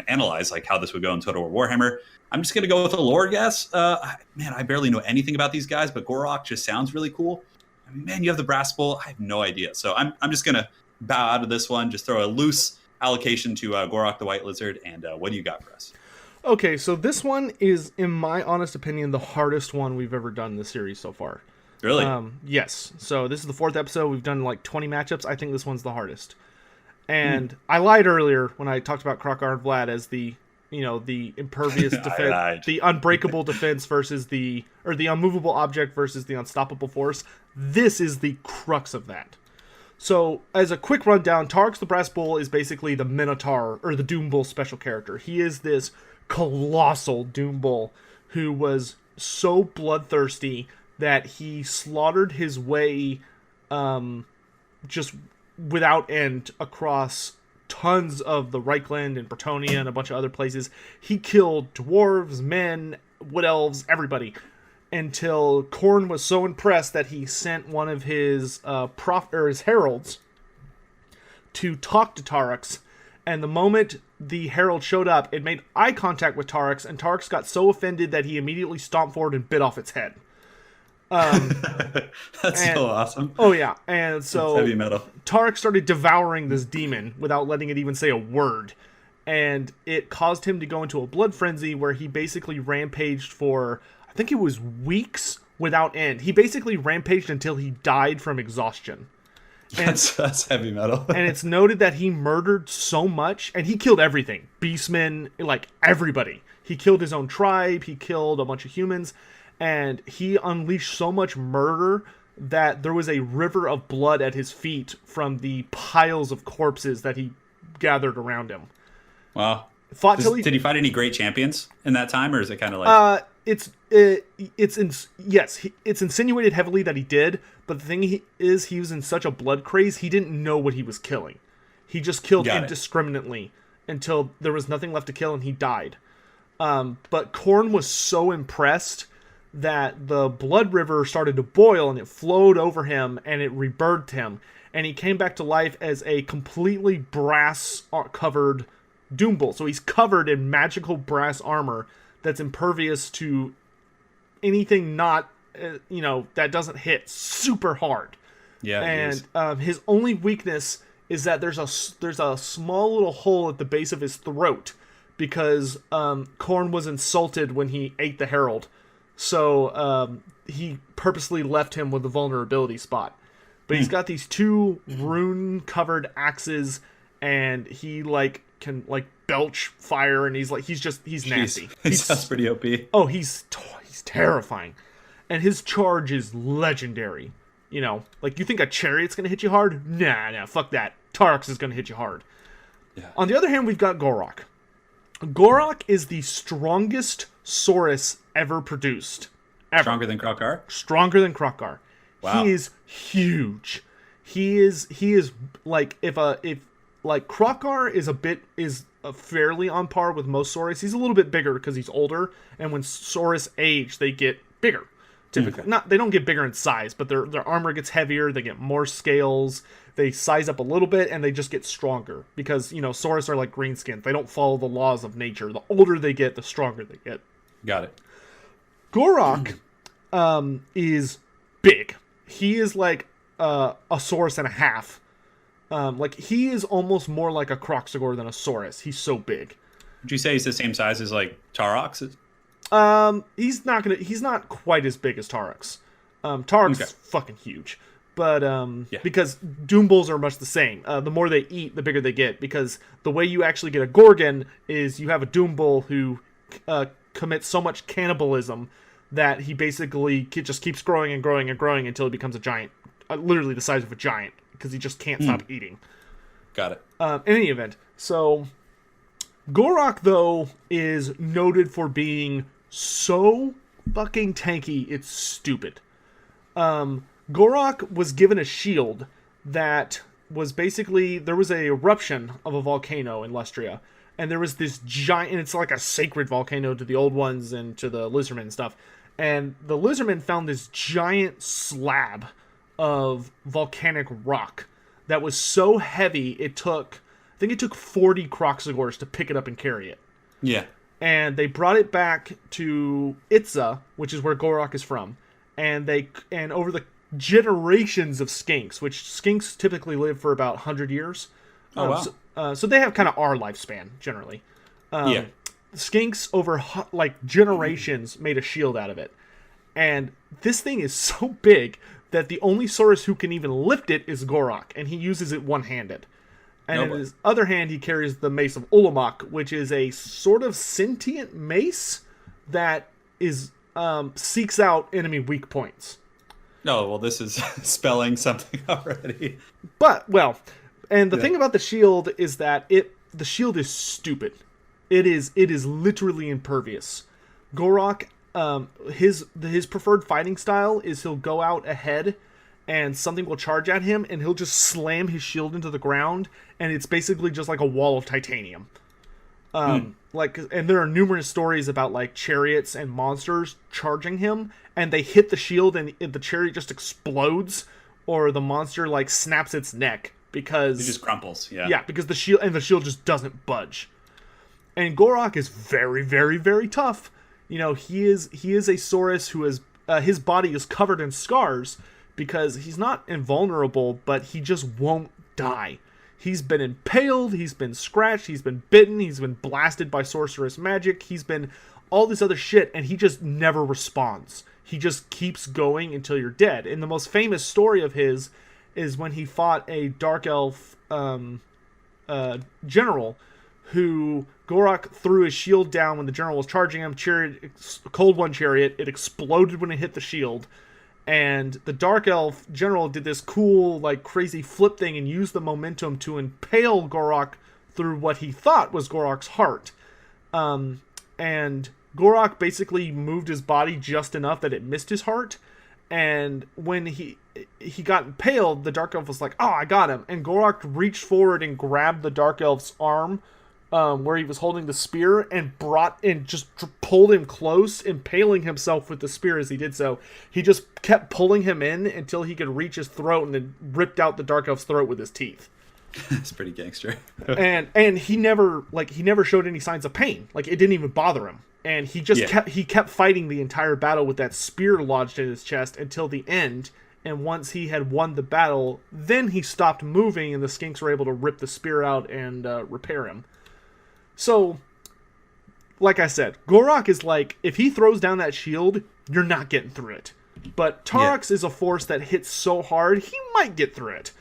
analyze like how this would go in Total War Warhammer, I'm just going to go with a lore guess. I barely know anything about these guys, but Gor-Rok just sounds really cool. I mean, man, you have the Brass Bull. I have no idea. So I'm just going to bow out of this one, just throw a loose allocation to Gor-Rok, the White Lizard. And what do you got for us? Okay, so this one is, in my honest opinion, the hardest one we've ever done in the series so far. Really? Yes. So this is the 4th episode. We've done like 20 matchups. I think this one's the hardest. And I lied earlier when I talked about Kroq-Gar and Vlad as the impervious defense, the unbreakable defense versus the unmovable object versus the unstoppable force. This is the crux of that. So, as a quick rundown, Taurox the Brass Bull is basically the Minotaur, or the Doom Bull special character. He is this colossal Doom Bull who was so bloodthirsty that he slaughtered his way just without end across tons of the Reichland and Bretonnia and a bunch of other places. He killed dwarves, men, wood elves, everybody, until Khorne was so impressed that he sent one of his his heralds to talk to Taurox. And the moment the herald showed up, it made eye contact with Taurox, and Taurox got so offended that he immediately stomped forward and bit off its head. That's so awesome. Oh yeah, and so heavy metal. Taurox started devouring this demon without letting it even say a word, and it caused him to go into a blood frenzy where he basically rampaged for, I think it was weeks without end. He basically rampaged until he died from exhaustion. And that's heavy metal. And it's noted that he murdered so much, and he killed everything. Beastmen, like everybody. He killed his own tribe, he killed a bunch of humans, and he unleashed so much murder that there was a river of blood at his feet from the piles of corpses that he gathered around him. Wow. Did he fight any great champions in that time, or is it kind of like... it's insinuated heavily that he did, but the thing is he was in such a blood craze, he didn't know what he was killing. He just killed indiscriminately until there was nothing left to kill and he died. But Khorne was so impressed that the blood river started to boil and it flowed over him and it rebirthed him. And he came back to life as a completely brass-covered Doombull. So he's covered in magical brass armor that's impervious to anything not, that doesn't hit super hard. Yeah, and his only weakness is that there's a small little hole at the base of his throat because Khorne was insulted when he ate the Herald. So he purposely left him with a vulnerability spot. But he's got these 2 rune-covered axes, and he can belch fire, and he's nasty. He sounds pretty OP. Oh, he's terrifying, and his charge is legendary. You think a chariot's gonna hit you hard? Nah, fuck that. Taurox is gonna hit you hard. Yeah. On the other hand, we've got Gor-Rok. Gor-Rok is the strongest Saurus ever produced. Ever. Stronger than Kroq-Gar? Stronger than Kroq-Gar. Wow. He is huge. He is like if Kroq-Gar is fairly on par with most Saurus. He's a little bit bigger because he's older, and when Saurus age, they get bigger. Typically, they don't get bigger in size, but their armor gets heavier. They get more scales. They size up a little bit, and they just get stronger because Saurus are like greenskins. They don't follow the laws of nature. The older they get, the stronger they get. Got it. Gor-Rok is big. He is like a Saurus and a half. He is almost more like a Kroq-Gar than a Saurus. He's so big. Would you say he's the same size as Taurox? He's not quite as big as Taurox. Taurox is fucking huge. But because Doombulls are much the same. The more they eat, the bigger they get. Because the way you actually get a Gorgon is you have a Doombull who commits so much cannibalism that he basically just keeps growing and growing and growing until he becomes a giant. Literally the size of a giant. Because he just can't stop eating. Got it. In any event, so Gor-Rok, though, is noted for being so fucking tanky, it's stupid. Gor-Rok was given a shield that was basically, there was a eruption of a volcano in Lustria, and there was this giant, and it's like a sacred volcano to the old ones and to the lizardmen and stuff, and the lizardmen found this giant slab of volcanic rock that was so heavy I think it took 40 Kroq-Gars to pick it up and carry it. Yeah. And they brought it back to Itza, which is where Gor-Rok is from, and over the generations of skinks, which skinks typically live for about 100 years. Oh, wow. So they have kind of our lifespan, generally. Skinks over generations made a shield out of it. And this thing is so big that the only Saurus who can even lift it is Gor-Rok, and he uses it one-handed. And in his other hand, he carries the Mace of Ulamok, which is a sort of sentient mace that seeks out enemy weak points. No, well, this is spelling something already. But, and the thing about the shield is that the shield is stupid. It is literally impervious. Gor-Rok, his preferred fighting style is he'll go out ahead and something will charge at him and he'll just slam his shield into the ground and it's basically just like a wall of titanium. And there are numerous stories about chariots and monsters charging him and they hit the shield and the chariot just explodes or the monster snaps its neck because it just crumples. Yeah, because the shield just doesn't budge. And Gor-Rok is very, very, very tough. He is a Saurus who is his body is covered in scars because he's not invulnerable, but he just won't die. He's been impaled, he's been scratched, he's been bitten, he's been blasted by sorcerous magic, he's been all this other shit, and he just never responds. He just keeps going until you're dead. And the most famous story of his is when he fought a dark elf general who Gor-Rok threw his shield down when the general was charging him. Cold One chariot. It exploded when it hit the shield. And the Dark Elf general did this cool, crazy flip thing and used the momentum to impale Gor-Rok through what he thought was Gor-Rok's heart. And Gor-Rok basically moved his body just enough that it missed his heart. And when he got impaled, the Dark Elf was like, "Oh, I got him!" And Gor-Rok reached forward and grabbed the Dark Elf's arm, where he was holding the spear, and just pulled him close, impaling himself with the spear as he did so. He just kept pulling him in until he could reach his throat, and then ripped out the Dark Elf's throat with his teeth. It's pretty gangster. and he never showed any signs of pain. Like, it didn't even bother him. And he just kept fighting the entire battle with that spear lodged in his chest until the end. And once he had won the battle, then he stopped moving, and the skinks were able to rip the spear out and repair him. So, like I said, Gor-Rok is like, if he throws down that shield, you're not getting through it. But Taurox is a force that hits so hard, he might get through it.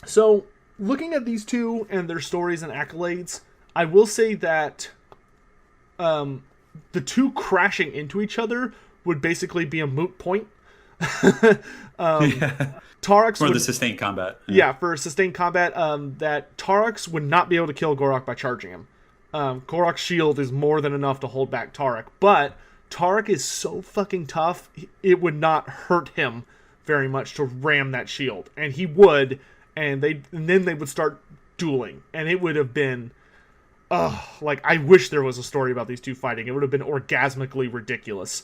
So, looking at these two and their stories and accolades, I will say that the two crashing into each other would basically be a moot point. Taurox for the sustained combat. Yeah, for sustained combat, that Taurox would not be able to kill Gor-Rok by charging him. Gor-Rok's shield is more than enough to hold back Taurox, but Taurox is so fucking tough, it would not hurt him very much to ram that shield. And he would, and then they would start dueling, and it would have been... like, I wish there was a story about these two fighting. It would have been orgasmically ridiculous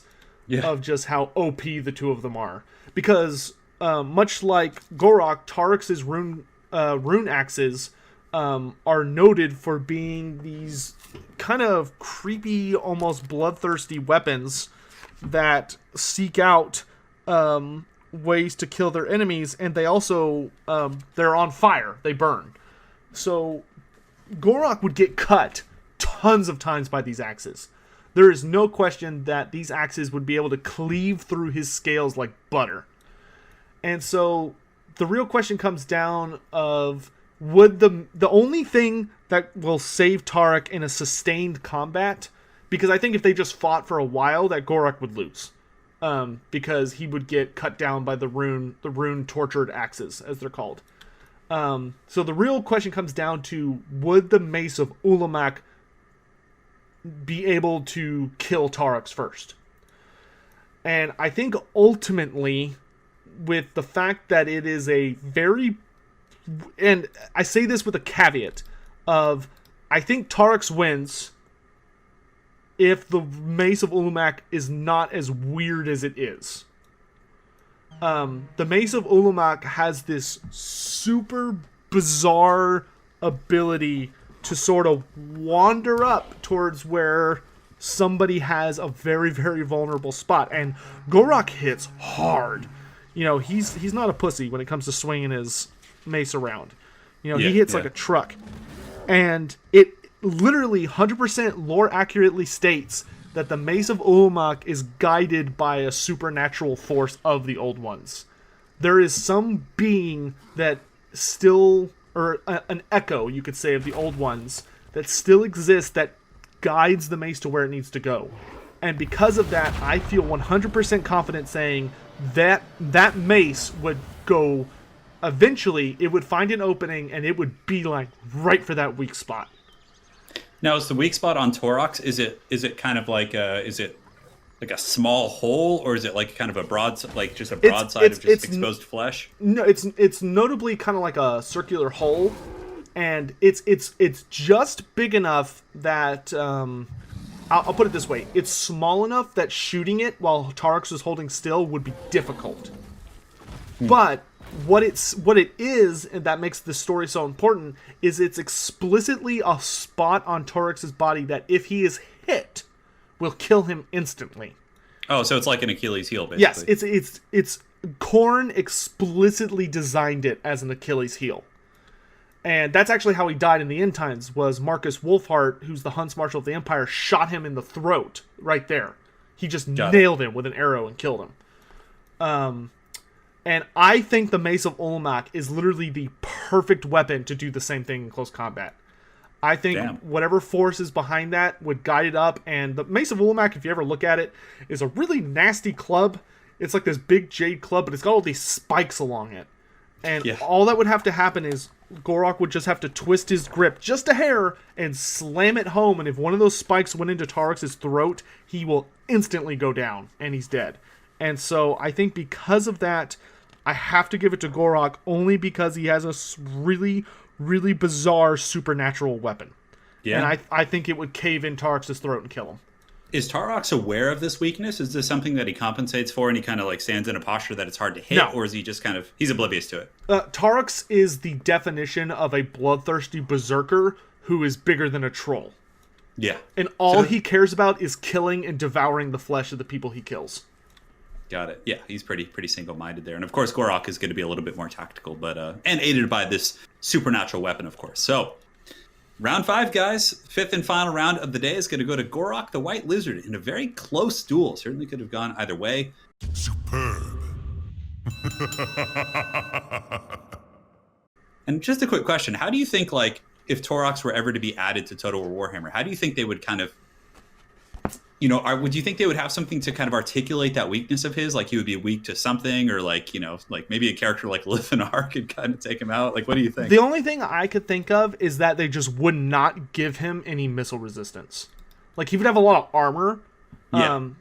of just how OP the two of them are. Because, much like Gor-Rok, Taurox's rune axes are noted for being these kind of creepy, almost bloodthirsty weapons that seek out ways to kill their enemies, and they also, they're on fire. They burn. So... Gor-Rok would get cut tons of times by these axes. There is no question that these axes would be able to cleave through his scales like butter. And so the real question comes down of, would the only thing that will save Taurox in a sustained combat, because I think if they just fought for a while, that Gor-Rok would lose. Because he would get cut down by the rune tortured axes, as they're called. So the real question comes down to, would the Mace of Ulamak be able to kill Taurox first? And I think ultimately, with the fact that it is a very... And I say this with a caveat of, I think Taurox wins if the Mace of Ulamak is not as weird as it is. The Mace of Ulamak has this super bizarre ability to sort of wander up towards where somebody has a very, very vulnerable spot. And Gor-Rok hits hard. You know, he's not a pussy when it comes to swinging his mace around. You know, he hits like a truck. And it literally 100% lore accurately states that the Mace of Ulamak is guided by a supernatural force of the Old Ones. There is some being that still, or an echo, you could say, of the Old Ones, that still exists that guides the mace to where it needs to go. And because of that, I feel 100% confident saying that that mace would go, eventually, it would find an opening, and it would be like right for that weak spot. Now, is the weak spot on Taurox, is it kind of like is it like a small hole, or is it like kind of a broad, like just a broadside of just exposed flesh? No, it's notably kind of like a circular hole, and it's just big enough that I'll put it this way: it's small enough that shooting it while Taurox is holding still would be difficult. But what it is, and that makes the story so important, is it's explicitly a spot on Taurox's body that if he is hit, will kill him instantly. Oh, so it's like an Achilles heel, basically. Yes, it's Khorne explicitly designed it as an Achilles heel. And that's actually how he died in the end times, was Marcus Wolfheart, who's the Hunts Marshal of the Empire, shot him in the throat right there. He just nailed him with an arrow and killed him. And I think the Mace of Ulamak is literally the perfect weapon to do the same thing in close combat. I think whatever force is behind that would guide it up. And the Mace of Ulamak, if you ever look at it, is a really nasty club. It's like this big jade club, but it's got all these spikes along it. And all that would have to happen is Gor-Rok would just have to twist his grip just a hair and slam it home, and if one of those spikes went into Taurox's throat, he will instantly go down, and he's dead. And so I think because of that, I have to give it to Gor-Rok only because he has a really, really bizarre supernatural weapon. Yeah. And I think it would cave in Taurox's throat and kill him. Is Taurox aware of this weakness? Is this something that he compensates for and he kind of like stands in a posture that it's hard to hit? No. Or is he just kind of, he's oblivious to it? Taurox is the definition of a bloodthirsty berserker who is bigger than a troll. Yeah. And all he cares about is killing and devouring the flesh of the people he kills. Got it. Yeah, he's pretty single-minded there. And of course, Gor-Rok is going to be a little bit more tactical, but and aided by this supernatural weapon, of course. So, round 5, guys. 5th and final round of the day is going to go to Gor-Rok the White Lizard in a very close duel. Certainly could have gone either way. Superb. And just a quick question. How do you think, like, if Taurox were ever to be added to Total War Warhammer, how do you think they would kind of, you know, would you think they would have something to kind of articulate that weakness of his? Like he would be weak to something, or like, you know, like maybe a character like Lithanar could kind of take him out? Like, what do you think? The only thing I could think of is that they just would not give him any missile resistance. Like, he would have a lot of armor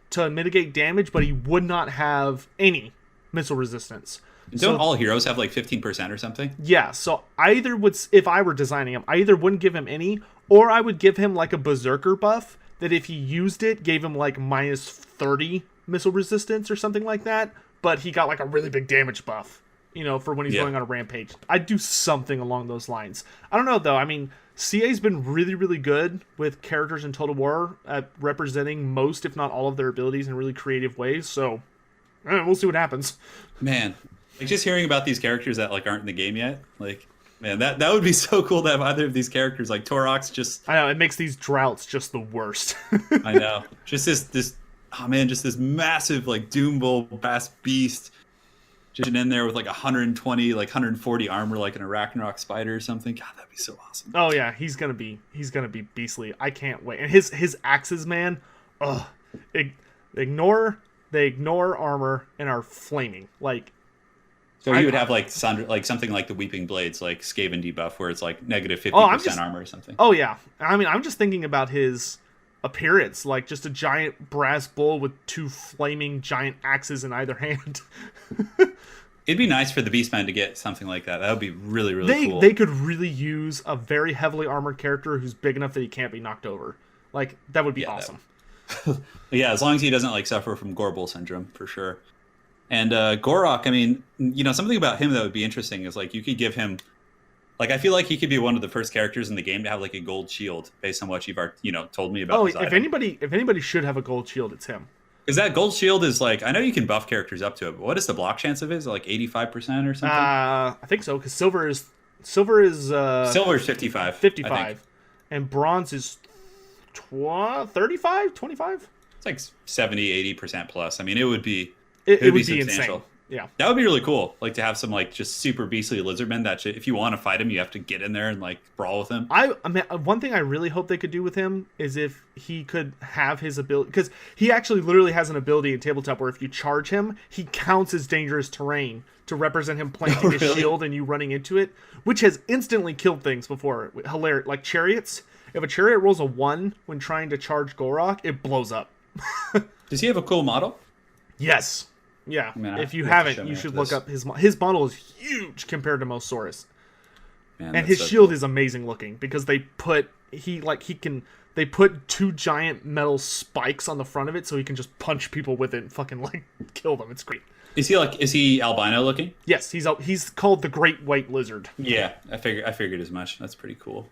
to mitigate damage, but he would not have any missile resistance. Don't all heroes have like 15% or something? Yeah, so I either would, if I were designing him, I either wouldn't give him any, or I would give him like a berserker buff that if he used it, gave him like minus 30 missile resistance or something like that, but he got like a really big damage buff, you know, for when he's going on a rampage. I'd do something along those lines. I don't know, though. I mean, CA's been really, really good with characters in Total War at representing most, if not all, of their abilities in really creative ways, so we'll see what happens. Man, like just hearing about these characters that like aren't in the game yet, like, man, that would be so cool to have either of these characters. Like Taurox just... I know, it makes these droughts just the worst. I know. Just this oh man, just this massive like Doom Bull bass beast just in there with like 120, like 140 armor like an Arachnarok spider or something. God, that'd be so awesome. Oh yeah, he's gonna be beastly. I can't wait. And his axes, man, they ignore armor and are flaming. Like, so you would have like something like the Weeping Blades, like Skaven debuff, where it's like negative 50% armor or something. Oh yeah, I mean, I'm just thinking about his appearance, like just a giant brass bull with 2 flaming giant axes in either hand. It'd be nice for the Beastmen to get something like that. That would be really, really cool. They could really use a very heavily armored character who's big enough that he can't be knocked over. Like, that would be awesome. Yeah, as long as he doesn't like suffer from Gorbull syndrome, for sure. And Gor-Rok, I mean, you know, something about him that would be interesting is like you could give him, like, I feel like he could be one of the first characters in the game to have like a gold shield based on what you've told me about. Oh, if anybody should have a gold shield, it's him. Because that gold shield is like, I know you can buff characters up to it, but what is the block chance of it? Is it like 85% or something? I think so, because silver is 55. 55, and bronze is 35, 25. It's like 70-80% plus. I mean, it would be. It would be substantial. Insane. Yeah, that would be really cool. Like to have some like just super beastly lizardmen that if you want to fight him, you have to get in there and like brawl with him. I mean, one thing I really hope they could do with him is if he could have his ability, because he actually literally has an ability in tabletop where if you charge him, he counts as dangerous terrain to represent him planting his shield and you running into it, which has instantly killed things before. Hilarious, like chariots. If a chariot rolls a 1 when trying to charge Gor-Rok, it blows up. Does he have a cool model? Yes. Yeah, if you haven't, you should look up his model is huge compared to most Saurus. Man, and his shield is amazing looking because they put 2 giant metal spikes on the front of it so he can just punch people with it and fucking like kill them. It's great. Is he albino looking? Yes, he's called the Great White Lizard. Yeah, I figured as much. That's pretty cool.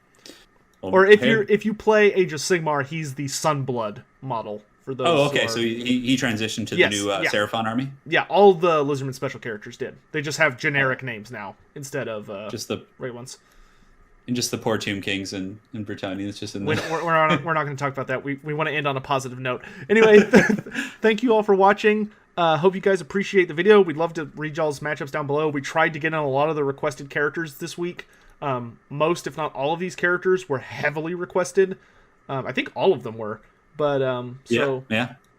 Well, or if you play Age of Sigmar, he's the Sunblood model. For those okay. So he transitioned to the new Seraphon army? Yeah, all the Lizardman special characters did. They just have generic names now instead of just the right ones. And just the poor Tomb Kings and Bretonnians just in there. We're not going to talk about that. We want to end on a positive note. Anyway, thank you all for watching. Hope you guys appreciate the video. We'd love to read y'all's matchups down below. We tried to get in a lot of the requested characters this week. Most, if not all of these characters were heavily requested. I think all of them were. But,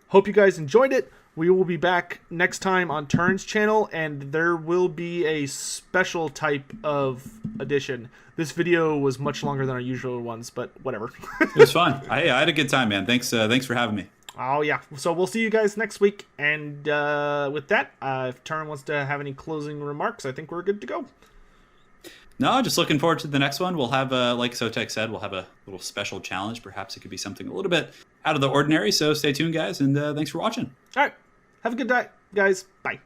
hope you guys enjoyed it. We will be back next time on Turn's channel, and there will be a special type of edition. This video was much longer than our usual ones, but whatever. It was fun. I had a good time, man. Thanks for having me. Oh, yeah. So we'll see you guys next week. And with that, if Turn wants to have any closing remarks, I think we're good to go. No, just looking forward to the next one. We'll have, like Sotek said, we'll have a little special challenge. Perhaps it could be something a little bit out of the ordinary. So stay tuned, guys, and thanks for watching. All right. Have a good night, guys. Bye.